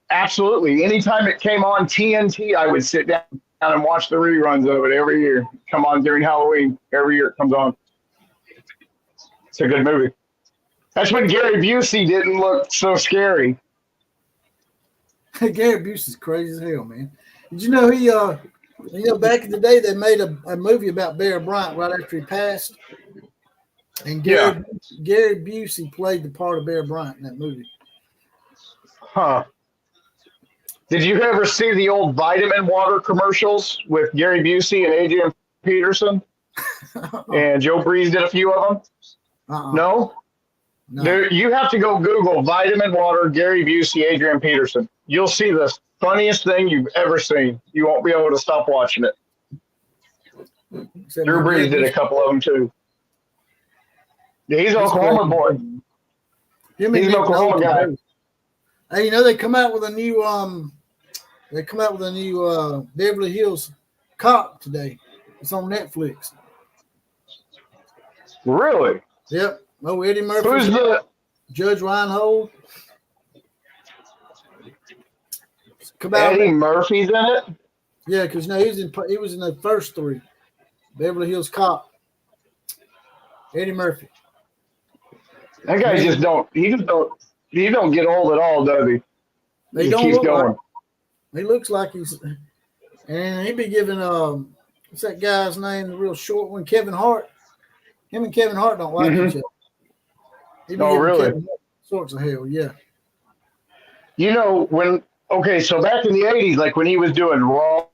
absolutely. Anytime it came on TNT, I would sit down and watch the reruns of it every year. Come on during Halloween. Every year it comes on. It's a good movie. That's when Gary Busey didn't look so scary. Gary Busey's crazy as hell, man. Did you know back in the day they made a movie about Bear Bryant right after he passed? And Gary Busey played the part of Bear Bryant in that movie. Huh. Did you ever see the old vitamin water commercials with Gary Busey and Adrian Peterson? And Joe Breeze did a few of them? No? You have to go Google vitamin water, Gary Busey, Adrian Peterson. You'll see the funniest thing you've ever seen. You won't be able to stop watching it. Drew Brees did a couple of them too. Yeah, he's an Oklahoma boy. He's an Oklahoma guy. Hey, they come out with a new Beverly Hills Cop today. It's on Netflix. Really? Yep. Oh, Eddie Murphy. Who's the Judge Reinhold? Eddie Murphy's in it? Yeah, because he was in the first three. Beverly Hills Cop. Eddie Murphy. That guy just don't get old at all, does he? He don't keeps going. He looks like he's, and he be giving what's that guy's name? The real short one, Kevin Hart. Him and Kevin Hart don't like each other. He be giving really? Kevin Hart sorts of hell, yeah. You know so back in the '80s, like when he was doing Raw,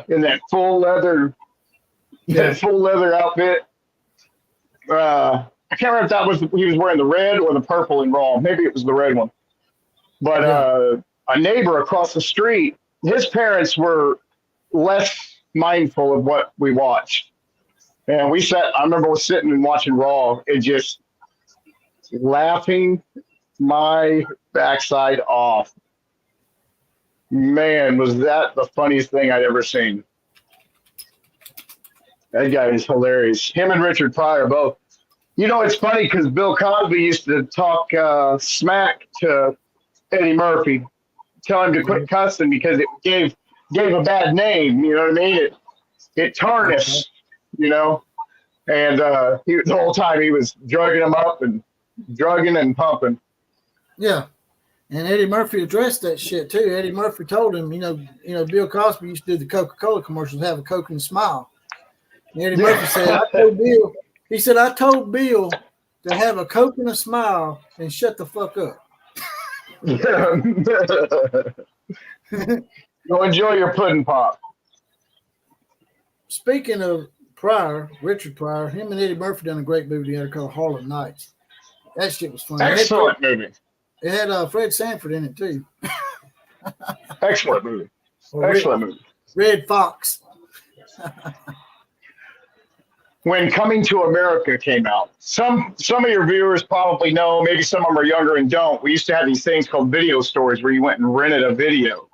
in that full leather outfit. I can't remember if that was he was wearing the red or the purple in Raw. Maybe it was the red one. But a neighbor across the street, his parents were less mindful of what we watched. And I remember sitting and watching Raw and just laughing my backside off. Man, was that the funniest thing I'd ever seen. That guy is hilarious. Him and Richard Pryor both. You know, it's funny because Bill Cosby used to talk smack to Eddie Murphy, tell him to quit cussing because it gave a bad name. You know what I mean? It tarnished, you know. And the whole time he was drugging him up and drugging and pumping. Yeah. And Eddie Murphy addressed that shit too. Eddie Murphy told him, you know, Bill Cosby used to do the Coca-Cola commercials, have a Coke and smile. And Eddie Murphy said, I told Bill to have a Coke and a smile and shut the fuck up. Go enjoy your pudding pop. Speaking of Pryor, Richard Pryor, him and Eddie Murphy done a great movie together called Harlem Nights. That shit was funny. Excellent movie. It had Fred Sanford in it too. Excellent movie. Excellent movie. Red Fox. When Coming to America came out, some of your viewers probably know, maybe some of them are younger and don't. We used to have these things called video stores where you went and rented a video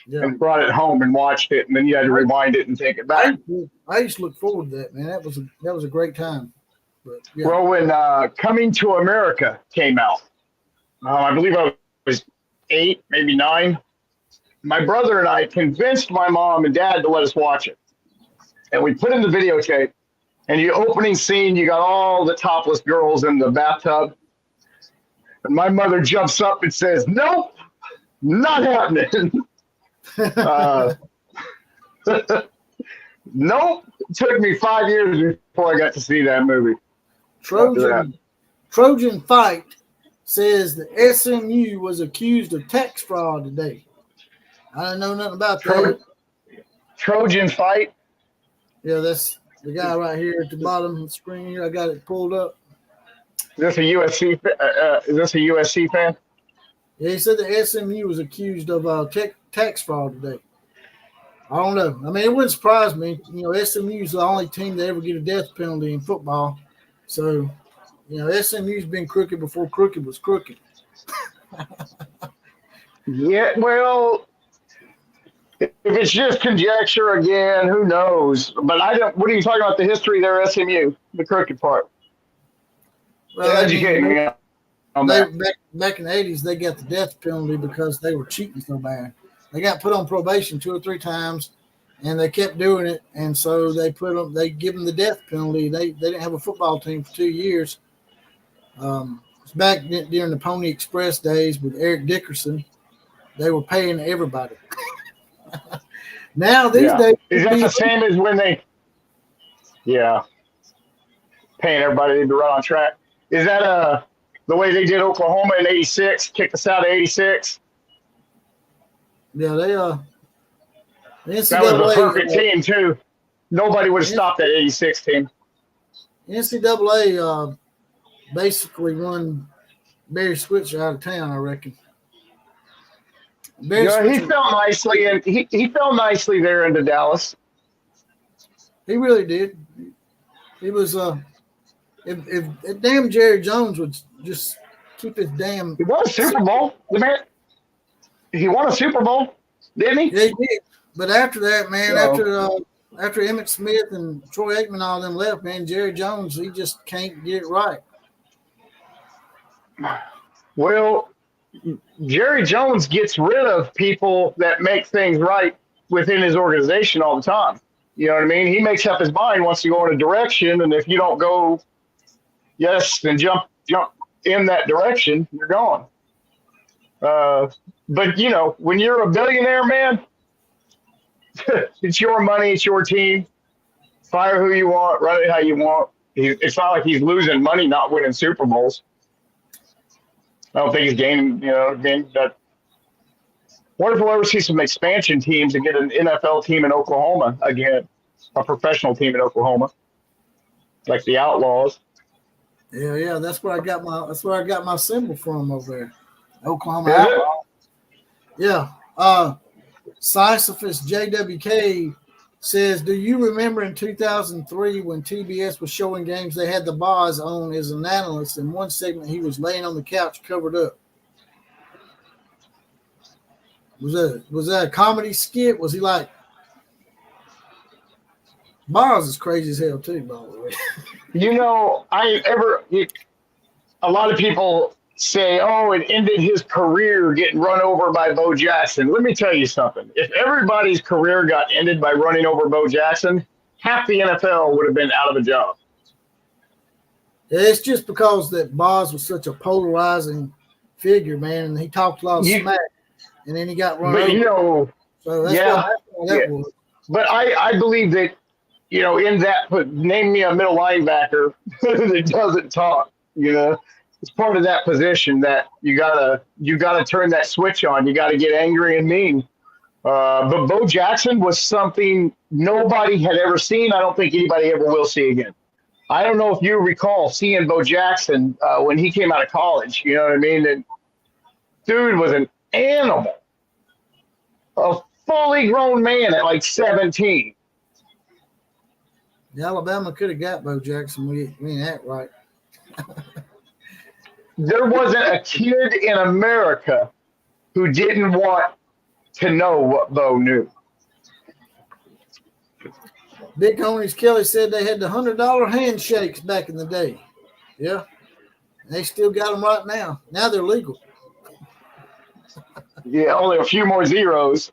and brought it home and watched it, and then you had to rewind it and take it back. I used to look forward to that, man. That was a great time. But, yeah. Well, when Coming to America came out, I believe I was 8, maybe 9. My brother and I convinced my mom and dad to let us watch it. And we put in the videotape, and the opening scene, you got all the topless girls in the bathtub. And my mother jumps up and says, "Nope, not happening." Nope. It took me 5 years before I got to see that movie. Trojan Fight says the SMU was accused of tax fraud today. I don't know nothing about that. Trojan Fight? Yeah, that's the guy right here at the bottom of the screen here. I got it pulled up. Is this a USC fan? Yeah, he said the SMU was accused of tax fraud today. I don't know. I mean, it wouldn't surprise me. You know, SMU is the only team that ever get a death penalty in football. So, you know, SMU's been crooked before crooked was crooked. Yeah, well, if it's just conjecture again, who knows? But I don't. What are you talking about? The history of their SMU, the crooked part. Well, educate me on that. Back in the 80s, they got the death penalty because they were cheating so bad. They got put on probation 2 or 3 times, and they kept doing it. And so they give them the death penalty. They didn't have a football team for 2 years. It's back during the Pony Express days with Eric Dickerson. They were paying everybody. Now these days, is that the same as when they? Yeah, paying everybody to run on track. Is that the way they did Oklahoma in '86? Kicked us out of '86. Yeah, the NCAA, that was a perfect team too. Nobody would have stopped that '86 team. NCAA basically won Barry Switzer out of town, I reckon. He fell nicely, and he fell nicely there into Dallas. He really did. He was if damn Jerry Jones would just keep his damn. He won a Super Bowl. The man, he won a Super Bowl. Didn't he? Yeah, he did. But after that, man, No. after Emmitt Smith and Troy Aikman, all them left, man, Jerry Jones, he just can't get it right. Well, Jerry Jones gets rid of people that make things right within his organization all the time. You know what I mean? He makes up his mind, wants to go in a direction, and if you don't go yes and jump in that direction, you're gone. But you know, when you're a billionaire, man, it's your money, it's your team. Fire who you want, run it how you want. It's not like he's losing money not winning Super Bowls. I don't think he's gaining that. What if we'll ever see some expansion teams and get an NFL team in Oklahoma again, a professional team in Oklahoma, like the Outlaws? Yeah, that's where I got my symbol from over there, Oklahoma Outlaws. Yeah. Sisyphus JWK says, do you remember in 2003 when TBS was showing games, they had the Boz on as an analyst. In one segment, he was laying on the couch covered up. Was that a comedy skit? Was he like, Boz is crazy as hell too, by the way. You know, a lot of people say, oh, it ended his career getting run over by Bo Jackson. Let me tell you something. If everybody's career got ended by running over Bo Jackson, half the NFL would have been out of a job. It's just because that Boz was such a polarizing figure, man, and he talked a lot of smack, and then he got run over. You know, so that's why that was. But I believe that, you know, in that, name me a middle linebacker that doesn't talk, you know. It's part of that position that you gotta turn that switch on. You gotta get angry and mean. But Bo Jackson was something nobody had ever seen. I don't think anybody ever will see again. I don't know if you recall seeing Bo Jackson when he came out of college. You know what I mean? And dude was an animal, a fully grown man at like 17. Alabama could have got Bo Jackson. We ain't that right. There wasn't a kid in America who didn't want to know what Bo knew. Big Homies Kelly said they had the $100 handshakes back in the day. Yeah. They still got them right now. Now they're legal. Yeah, only a few more zeros.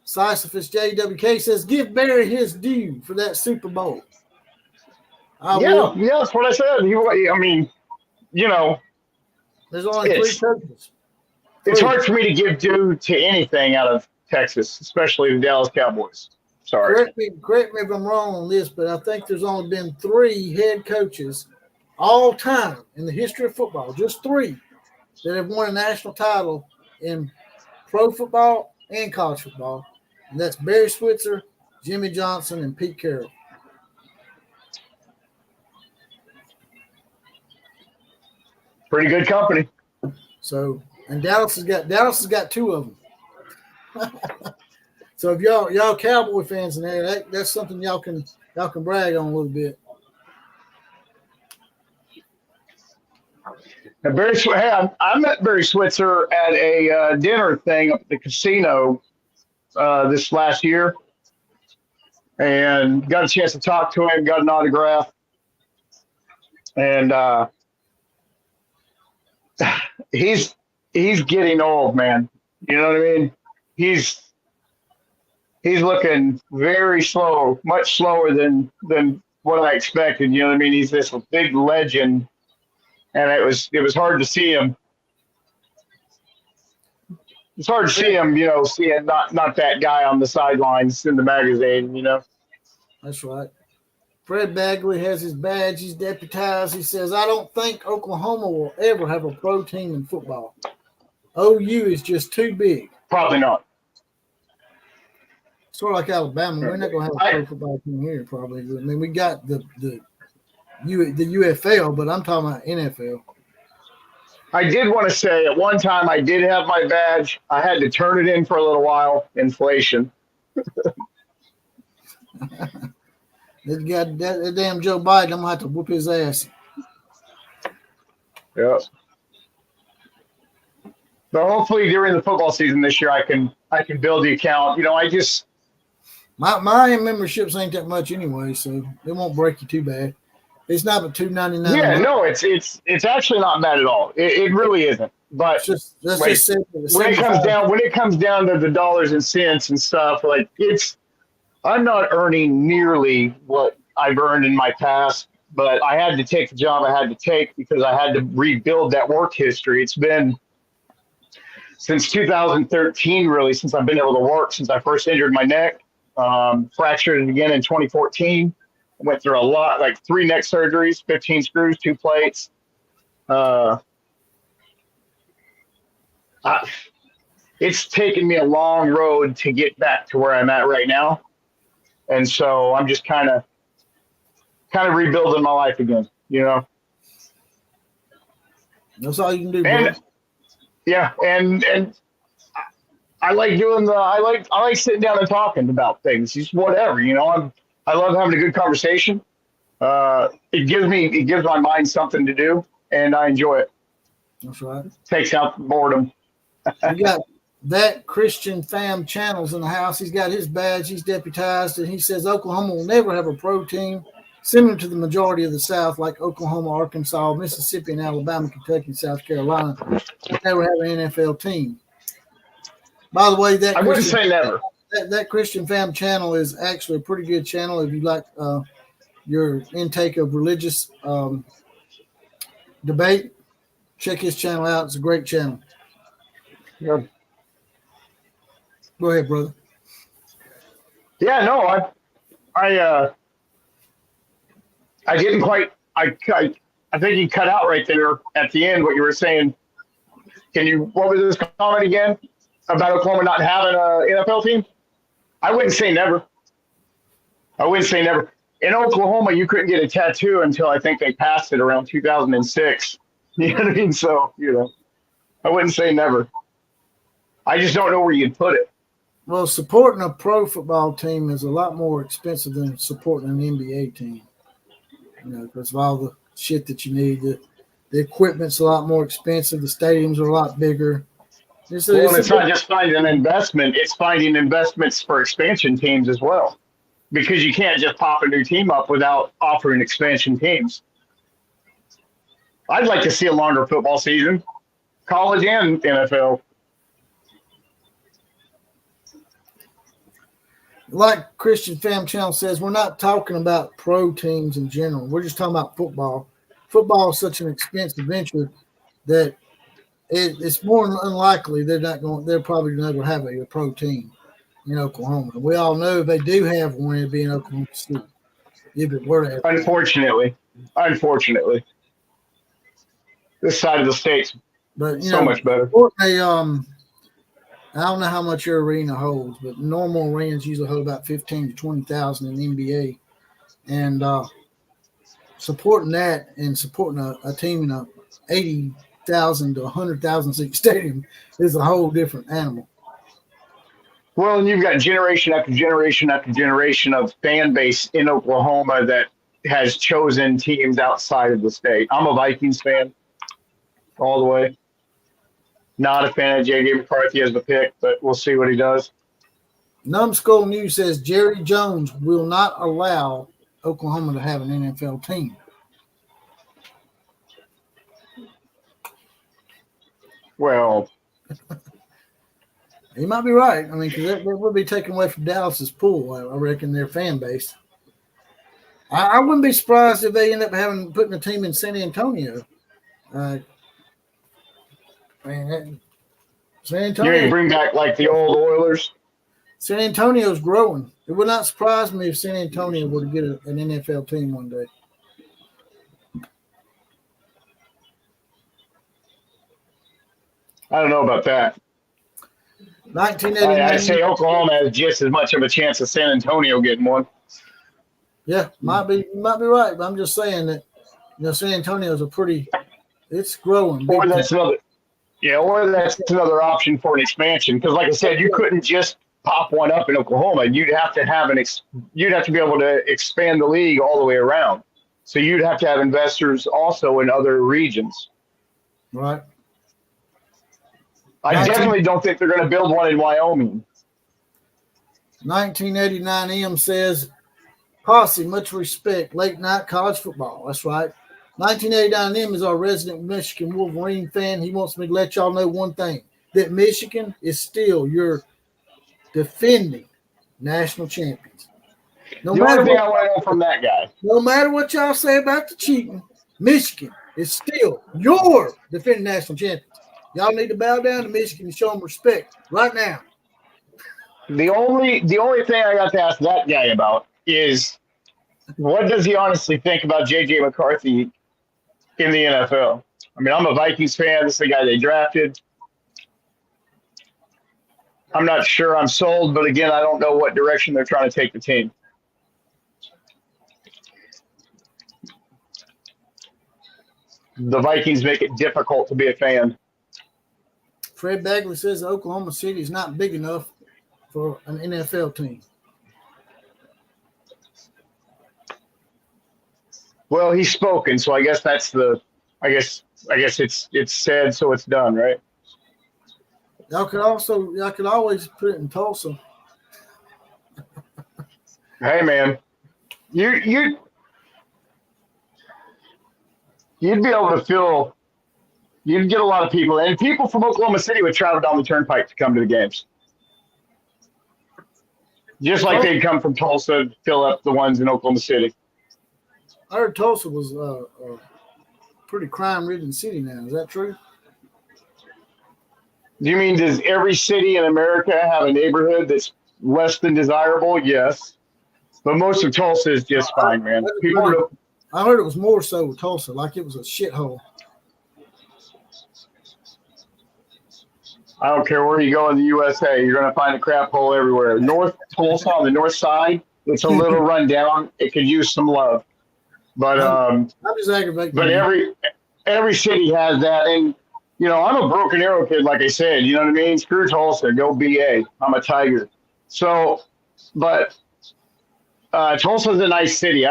Sisyphus JWK says, give Barry his due for that Super Bowl. Yeah, that's what I said. I mean, you know, there's only 3 coaches. It's hard for me to give due to anything out of Texas, especially the Dallas Cowboys. Sorry. Correct me if I'm wrong on this, but I think there's only been 3 head coaches all time in the history of football, just 3, that have won a national title in pro football and college football. And that's Barry Switzer, Jimmy Johnson, and Pete Carroll. Pretty good company. So, and Dallas has got 2 of them. So if y'all Cowboy fans in there, that's something y'all can brag on a little bit. Now, I met Barry Switzer at a dinner thing up at the casino this last year, and got a chance to talk to him, got an autograph, and he's getting old, man. You know what I mean? He's looking very slow, much slower than what I expected. You know what I mean? He's this big legend, and it was hard to see him. It's hard to see him, you know, seeing not that guy on the sidelines in the magazine, you know. That's right. Fred Bagley has his badge. He's deputized. He says, I don't think Oklahoma will ever have a pro team in football. OU is just too big. Probably not. Sort of like Alabama. We're not going to have a pro football team here, probably. I mean, we got the UFL, but I'm talking about NFL. I did want to say at one time I did have my badge. I had to turn it in for a little while. Inflation. That damn Joe Biden, I'm going to have to whoop his ass. Yeah. So hopefully during the football season this year I can I can build the account. I just my memberships ain't that much anyway, so it won't break you too bad. It's not but $2.99 a month. no, it's actually not bad at all. It really isn't. But That's when just it comes down to the dollars and cents and stuff, like I'm not earning nearly what I've earned in my past, but I had to take the job I had to take because I had to rebuild that work history. It's been since 2013, really, since I've been able to work, since I first injured my neck, fractured it again in 2014. I went through a lot, like 3 neck surgeries, 15 screws, 2 plates. It's taken me a long road to get back to where I'm at right now. And so I'm just kind of rebuilding my life again, That's all you can do, and bro. yeah, and I like doing I like sitting down and talking about things, just whatever, I love having a good conversation. It gives my mind something to do, and I enjoy it. That's right. Takes out the boredom. We got that Christian Fam Channels in the house. He's got his badge. He's deputized, and he says Oklahoma will never have a pro team similar to the majority of the South, like Oklahoma, Arkansas, Mississippi, and Alabama, Kentucky, and South Carolina. Will never have an NFL team. By the way, I wouldn't say never. That Christian Fam Channel is actually a pretty good channel if you like your intake of religious debate. Check his channel out. It's a great channel. Yeah. Go ahead, brother. Yeah, no, I didn't quite. I think you cut out right there at the end what you were saying. What was this comment again about Oklahoma not having an NFL team? I wouldn't say never. In Oklahoma, you couldn't get a tattoo until I think they passed it around 2006. You know what I mean? So, I wouldn't say never. I just don't know where you'd put it. Well, supporting a pro football team is a lot more expensive than supporting an NBA team. Because of all the shit that you need. The equipment's a lot more expensive. The stadiums are a lot bigger. It's not just finding an investment. It's finding investments for expansion teams as well. Because you can't just pop a new team up without offering expansion teams. I'd like to see a longer football season, college and NFL. Like Christian Fam Channel says, we're not talking about pro teams in general. We're just talking about football. Football is such an expensive venture that it's more unlikely they're probably never going to have a pro team in Oklahoma. We all know if they do have one, it'd be in Oklahoma City. If it were to have Unfortunately. This side of the state's so much better. I don't know how much your arena holds, but normal arenas usually hold about 15 to 20,000 in the NBA. And supporting that and supporting a team in a 80,000 to 100,000 seat stadium is a whole different animal. Well, and you've got generation after generation after generation of fan base in Oklahoma that has chosen teams outside of the state. I'm a Vikings fan all the way. Not a fan of J.J. McCarthy as the pick, but we'll see what he does. Numbskull News says Jerry Jones will not allow Oklahoma to have an NFL team. Well, he might be right. I mean, because that would be taken away from Dallas's pool, I reckon, their fan base. I wouldn't be surprised if they end up putting a team in San Antonio. San Antonio. You're going to bring back like the old Oilers? San Antonio's growing. It would not surprise me if San Antonio were to get an NFL team one day. I don't know about that. 1989. I say Oklahoma has just as much of a chance of San Antonio getting one. Yeah, you might be right, but I'm just saying that San Antonio's it's growing. Or that's another option for an expansion. Because, like I said, you couldn't just pop one up in Oklahoma. You'd have to be able to expand the league all the way around. So you'd have to have investors also in other regions. Right. I definitely don't think they're going to build one in Wyoming. 1989 M says, Posse, much respect. Late night college football. That's right. 1989 M is our resident Michigan Wolverine fan. He wants me to let y'all know one thing, that Michigan is still your defending national champions. The only thing I want to know from that guy. No matter what y'all say about the cheating, Michigan is still your defending national champions. Y'all need to bow down to Michigan and show them respect right now. The only thing I got to ask that guy about is, what does he honestly think about J.J. McCarthy in the NFL? I mean, I'm a Vikings fan. This is the guy they drafted. I'm not sure I'm sold, but again, I don't know what direction they're trying to take the team. The Vikings make it difficult to be a fan. Fred Bagley says Oklahoma City is not big enough for an NFL team. Well, he's spoken, so I guess that's the. I guess it's said, so it's done, right? Y'all could always put it in Tulsa. Hey, man, you'd be able to feel. You'd get a lot of people, and people from Oklahoma City would travel down the turnpike to come to the games. Just like they'd come from Tulsa to fill up the ones in Oklahoma City. I heard Tulsa was a pretty crime-ridden city now. Is that true? Do you mean, does every city in America have a neighborhood that's less than desirable? Yes. But most of Tulsa is just fine, man. I heard it was more so with Tulsa, like it was a shithole. I don't care where you go in the USA, you're going to find a crap hole everywhere. North Tulsa on the north side, it's a little run down. It could use some love. But I'm just aggravating. But every city has that. And, you know, I'm a Broken Arrow kid, like I said. You know what I mean? Screw Tulsa. Go BA. I'm a Tiger. So, but Tulsa's a nice city.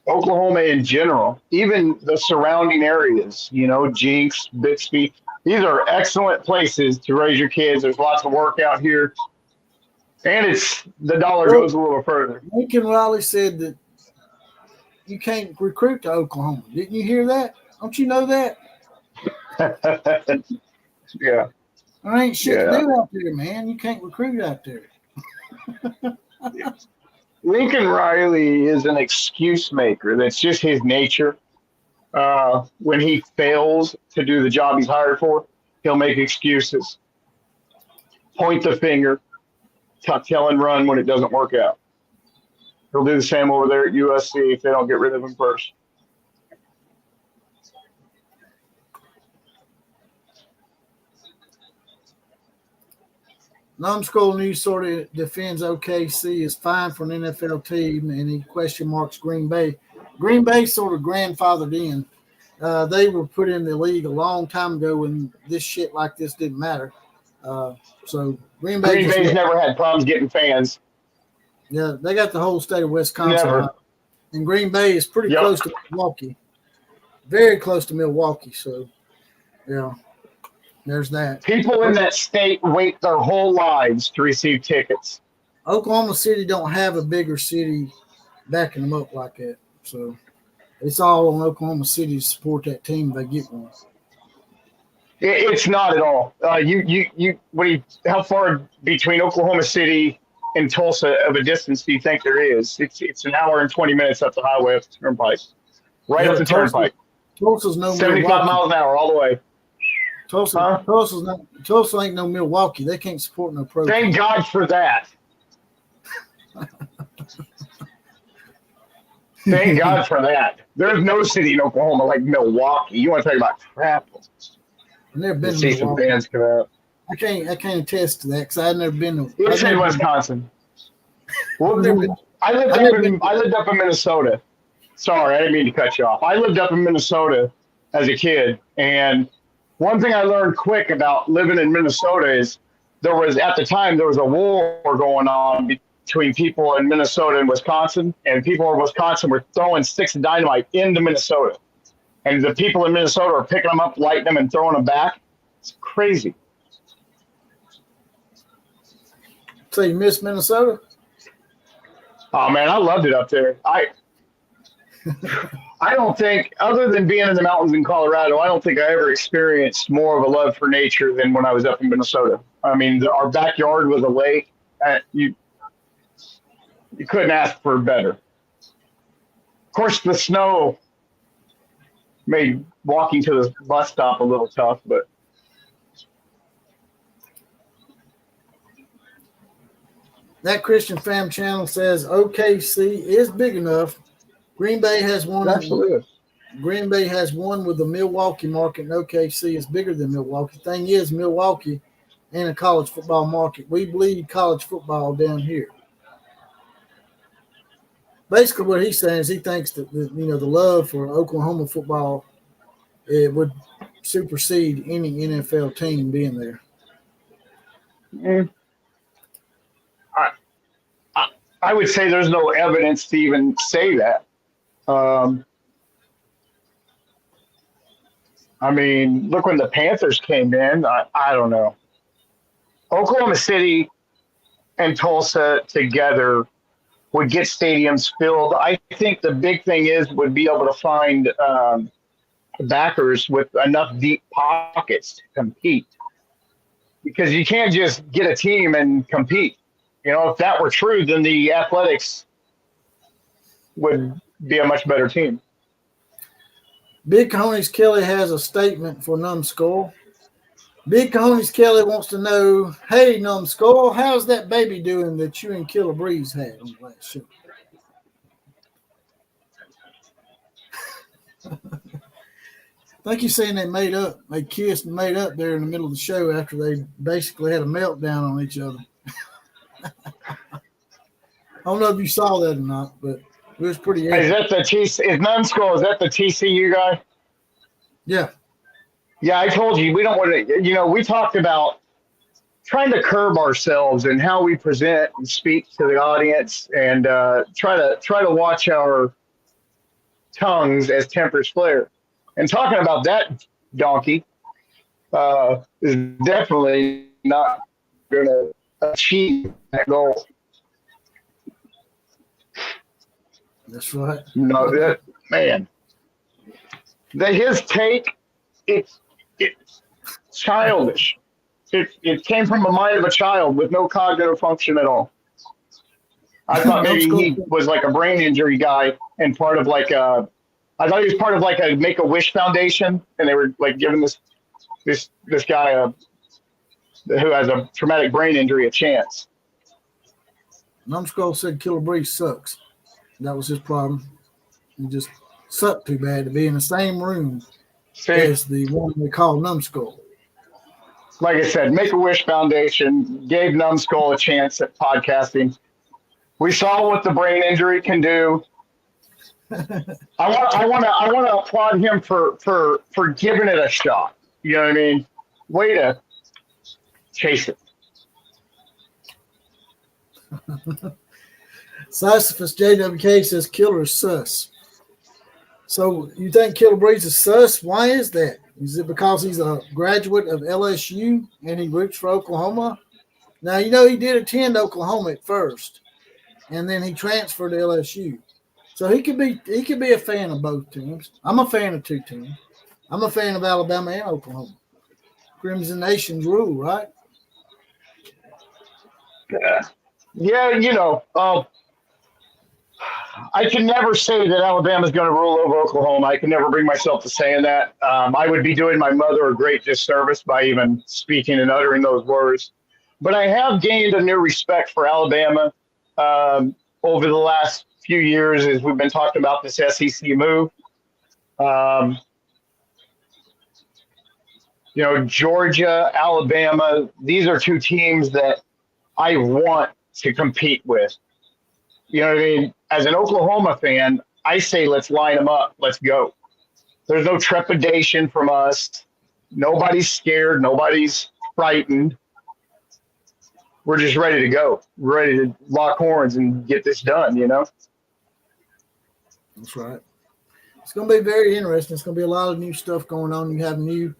Oklahoma in general, even the surrounding areas, you know, Jinx, Bixby, these are excellent places to raise your kids. There's lots of work out here. And the dollar goes a little further. Lincoln Riley said that you can't recruit to Oklahoma. Didn't you hear that? Don't you know that? Yeah. There ain't shit to do out there, man. You can't recruit out there. Yeah. Lincoln Riley is an excuse maker. That's just his nature. When he fails to do the job he's hired for, he'll make excuses, point the finger, tuck tail and run when it doesn't work out. He'll do the same over there at USC if they don't get rid of him first. Numbskull News sort of defends OKC is fine for an NFL team, and he question marks Green Bay. Green Bay sort of grandfathered in. They were put in the league a long time ago when this shit like this didn't matter. So Green Bay's never had problems getting fans. Yeah, they got the whole state of Wisconsin. Never. And Green Bay is pretty close to Milwaukee. Very close to Milwaukee. So, yeah, there's that. People in that state wait their whole lives to receive tickets. Oklahoma City don't have a bigger city backing them up like that. So, it's all on Oklahoma City to support that team if they get one. It's not at all. How far between Oklahoma City and Tulsa of a distance do you think there is? It's an hour and 20 minutes up the highway up the turnpike. Right up the turnpike. Tulsa's no 75 Milwaukee. miles an hour all the way. Tulsa ain't no Milwaukee. They can't support no program. Thank God for that. Thank God for that. There's no city in Oklahoma like Milwaukee. You want to talk about crap? I've never been to See some Milwaukee. fans come out. I can't attest to that because I've never been to. It's in Wisconsin. I lived up in Minnesota. Sorry, I didn't mean to cut you off. I lived up in Minnesota as a kid, and one thing I learned quick about living in Minnesota is at the time there was a war going on between people in Minnesota and Wisconsin, and people in Wisconsin were throwing sticks of dynamite into Minnesota, and the people in Minnesota are picking them up, lighting them, and throwing them back. It's crazy. So you miss Minnesota? Oh man, I loved it up there. I don't think, other than being in the mountains in Colorado, I don't think I ever experienced more of a love for nature than when I was up in Minnesota. I mean, our backyard was a lake. You couldn't ask for better. Of course, the snow made walking to the bus stop a little tough, but that Christian Fam channel says OKC is big enough. Green Bay has one. absolutely. Green Bay has one with the Milwaukee market, and OKC is bigger than Milwaukee. Thing is, Milwaukee ain't a college football market. We bleed college football down here. Basically, what he's saying is he thinks that the love for Oklahoma football it would supersede any NFL team being there. I would say there's no evidence to even say that. I mean, look when the Panthers came in. I don't know. Oklahoma City and Tulsa together would get stadiums filled. I think the big thing would be able to find backers with enough deep pockets to compete. Because you can't just get a team and compete. You know, if that were true, then the Athletics would be a much better team. Big Cojones Kelly has a statement for Numbskull. Big Cojones Kelly wants to know, hey, Numbskull, how's that baby doing that you and Killer Breeze had on the last show? I think you're saying they made up. They kissed and made up there in the middle of the show after they basically had a meltdown on each other. I don't know if you saw that or not, but it was pretty epic. Is that the is Numbskull? Is that the TCU guy? Yeah. Yeah, I told you we don't want to. We talked about trying to curb ourselves and how we present and speak to the audience, and try to watch our tongues as tempers flare. And talking about that donkey is definitely not going to achieve that goal. That's right. No, his take, it's childish. It came from the mind of a child with no cognitive function at all. I thought maybe he was like a brain injury guy and part of I thought he was part of like a Make-A-Wish Foundation, and they were like giving this guy who has a traumatic brain injury a chance. Numbskull said Killer Breeze sucks. That was his problem. He just sucked too bad to be in the same room as the one they call Numbskull. Like I said, Make-A-Wish Foundation gave Numbskull a chance at podcasting. We saw what the brain injury can do. I want to applaud him for giving it a shot. You know what I mean? Way to chase it. Sisyphus JWK says Killer is sus. So you think Killer Breeze is sus? Why is that? Is it because he's a graduate of LSU and he roots for Oklahoma? Now, he did attend Oklahoma at first, and then he transferred to LSU. So he could be a fan of both teams. I'm a fan of two teams. I'm a fan of Alabama and Oklahoma. Crimson Nations rule, right? Yeah, I can never say that Alabama's going to rule over Oklahoma. I can never bring myself to saying that. I would be doing my mother a great disservice by even speaking and uttering those words. But I have gained a new respect for Alabama over the last few years as we've been talking about this SEC move. Georgia, Alabama, these are two teams that I want to compete with. You know what I mean? As an Oklahoma fan, I say let's line them up. Let's go. There's no trepidation from us. Nobody's scared. Nobody's frightened. We're just ready to go. We're ready to lock horns and get this done, That's right. It's going to be very interesting. It's going to be a lot of new stuff going on. You have new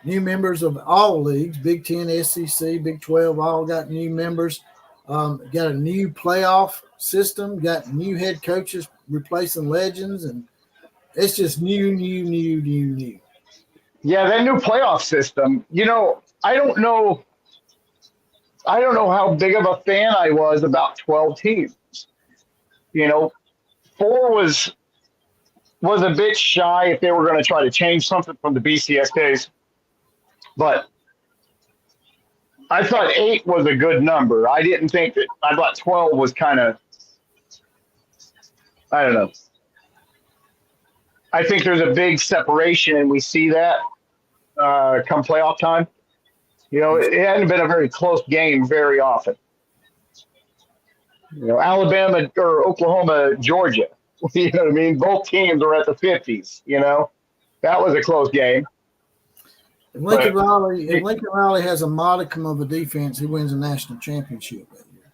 new members of all leagues, Big 10, SEC, Big 12, all got new members. Got a new playoff system, got new head coaches replacing legends, and it's just new. Yeah, that new playoff system. I don't know how big of a fan I was about 12 teams. You know, four was a bit shy if they were going to try to change something from the BCS days. But I thought 8 was a good number. I thought 12 was kind of, I don't know. I think there's a big separation, and we see that come playoff time. It hadn't been a very close game very often. Alabama or Oklahoma, Georgia. You know what I mean? Both teams were at the 50s. That was a close game. If Lincoln Riley has a modicum of a defense, he wins a national championship that year.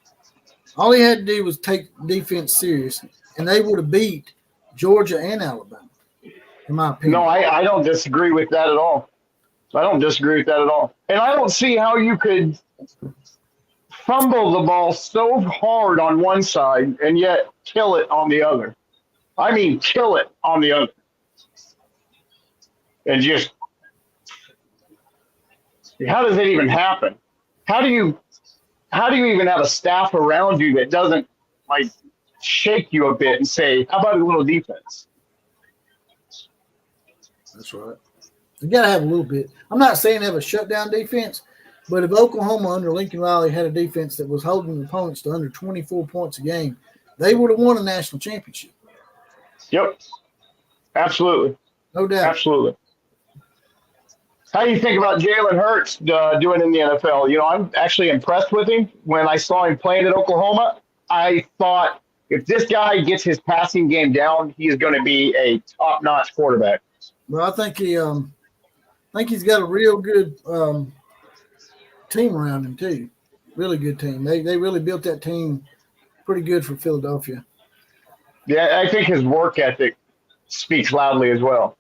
All he had to do was take defense serious, and they would have beat Georgia and Alabama, in my opinion. No, I don't disagree with that at all. And I don't see how you could fumble the ball so hard on one side and yet kill it on the other. I mean, kill it on the other. And just, how does it even happen? How do you even have a staff around you that doesn't shake you a bit and say, how about a little defense? That's right. You got to have a little bit. I'm not saying have a shutdown defense, but if Oklahoma under Lincoln Riley had a defense that was holding opponents to under 24 points a game, they would have won a national championship. Yep. Absolutely. No doubt. Absolutely. How do you think about Jalen Hurts doing in the NFL? I'm actually impressed with him. When I saw him playing at Oklahoma, I thought if this guy gets his passing game down, he is going to be a top-notch quarterback. Well, I think he's got a real good team around him too. Really good team. They really built that team pretty good for Philadelphia. Yeah, I think his work ethic speaks loudly as well.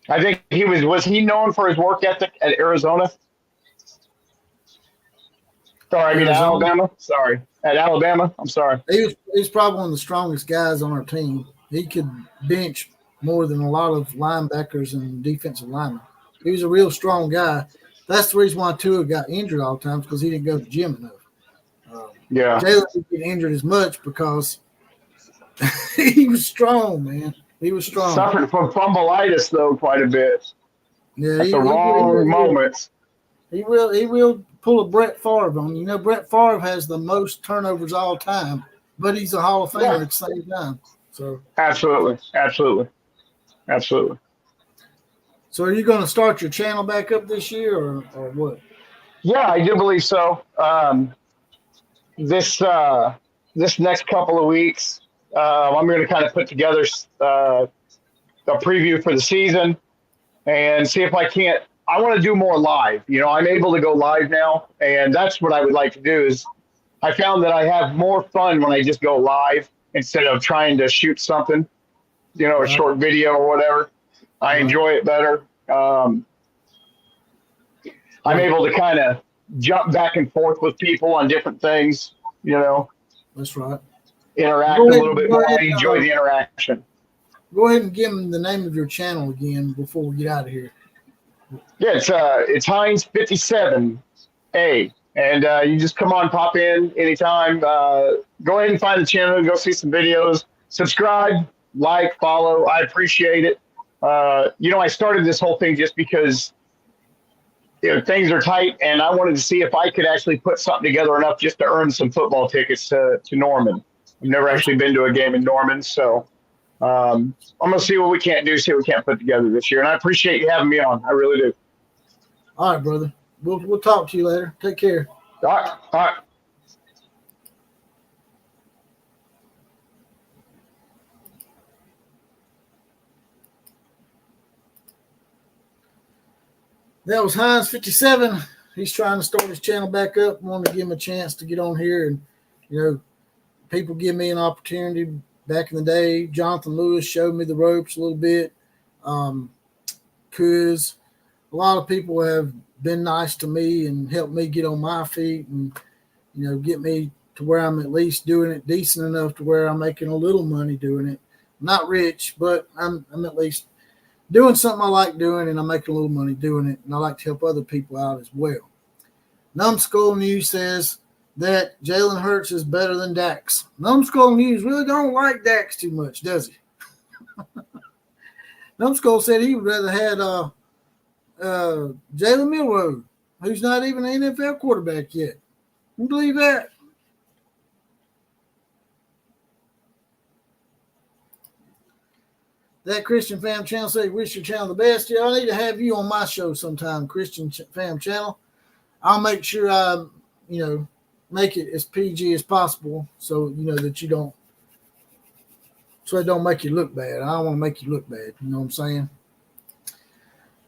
I think was he known for his work ethic at Arizona? Sorry, I mean Alabama. Sorry, at Alabama. I'm sorry. He was probably one of the strongest guys on our team. He could bench more than a lot of linebackers and defensive linemen. He was a real strong guy. That's the reason why Tua got injured all the time, because he didn't go to the gym enough. Yeah. Jalen didn't get injured as much because he was strong, man. He was strong. Suffered from fumbleitis, though, quite a bit. Yeah, at the wrong moments. He will pull a Brett Favre on you. Brett Favre has the most turnovers all time, but he's a Hall of Famer at the same time. So absolutely. So are you going to start your channel back up this year or what? Yeah, I do believe so. This next couple of weeks, I'm going to kind of put together a preview for the season and see if I can't. I want to do more live. I'm able to go live now, and that's what I would like to do. Is I found that I have more fun when I just go live instead of trying to shoot something, a short video or whatever. I enjoy it better. I'm able to kind of jump back and forth with people on different things, That's right. Interact a little bit more. I enjoy the interaction. Go ahead and give them the name of your channel again before we get out of here. Yeah, it's Hines 57A. And you just come on, pop in anytime. Go ahead and find the channel and go see some videos. Subscribe, like, follow. I appreciate it. I started this whole thing just because things are tight, and I wanted to see if I could actually put something together enough just to earn some football tickets to Norman. I've never actually been to a game in Norman, so I'm going to see what we can't do, see what we can't put together this year. And I appreciate you having me on. I really do. All right, brother. We'll talk to you later. Take care. All right. That was Hines 57. He's trying to start his channel back up. Wanted to give him a chance to get on here, and people give me an opportunity. Back in the day, Jonathan Lewis showed me the ropes a little bit. Cuz a lot of people have been nice to me and helped me get on my feet and, get me to where I'm at least doing it decent enough to where I'm making a little money doing it. Not rich, but I'm at least doing something I like doing, and I'm making a little money doing it, and I like to help other people out as well. Numbskull News says that Jalen Hurts is better than Dax. Numbskull News really don't like Dax too much, does he? Numbskull said he would rather had Jalen Milroe, who's not even an NFL quarterback yet. Can you believe that? That Christian Fam Channel said, wish your channel the best. Yeah, I need to have you on my show sometime, Christian Fam Channel. I'll make sure I, make it as PG as possible so, that you don't, so it don't make you look bad. I don't want to make you look bad. You know what I'm saying?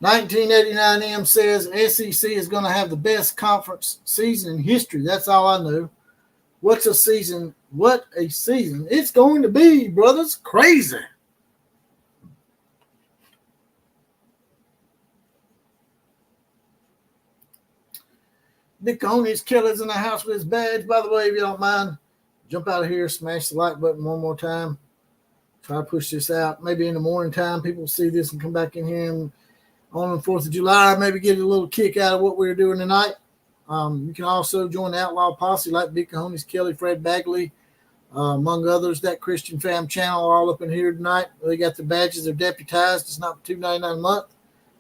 1989M says SEC is going to have the best conference season in history. That's all I know. What a season it's going to be, brothers. Crazy. Nick Mahoney's Kelly's in the house with his badge. By the way, if you don't mind, jump out of here, smash the like button one more time. Try to push this out. Maybe in the morning time, people will see this and come back in here and on the 4th of July, maybe get a little kick out of what we're doing tonight. You can also join the Outlaw Posse like Big Mahoney's Kelly, Fred Bagley, among others. That Christian Fam Channel are all up in here tonight. They got the badges. They're deputized. It's not $2.99 a month,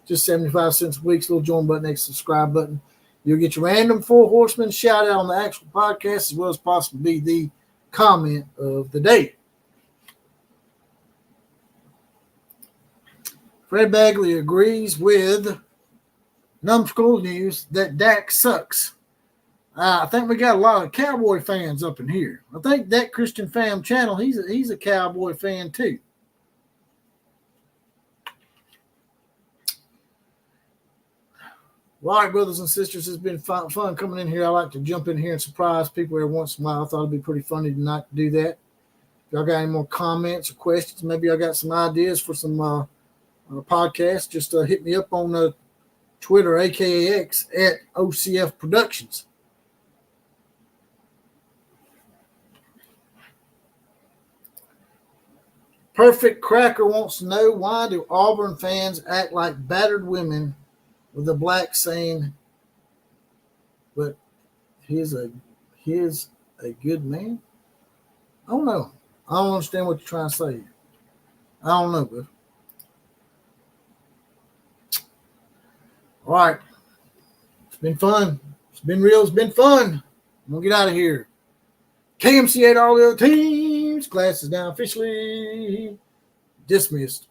just 75 cents a week. Little join button, next subscribe button. You'll get your random Four Horsemen shout out on the actual podcast, as well as possibly the comment of the day. Fred Bagley agrees with Numbskull News that Dak sucks. I think we got a lot of Cowboy fans up in here. I think that Christian Fam Channel, he's a Cowboy fan too. Well, all right, brothers and sisters, it's been fun coming in here. I like to jump in here and surprise people every once in a while. I thought it'd be pretty funny tonight to do that. If y'all got any more comments or questions, maybe I got some ideas for some podcasts, just hit me up on Twitter, aka X, at OCF Productions. Perfect Cracker wants to know, why do Auburn fans act like battered women with the black saying, but he's a good man? I don't know. I don't understand what you're trying to say. I don't know, but all right. It's been fun. It's been real. It's been fun. I'm going to get out of here. KMC 8 all the other teams. Class is now officially dismissed.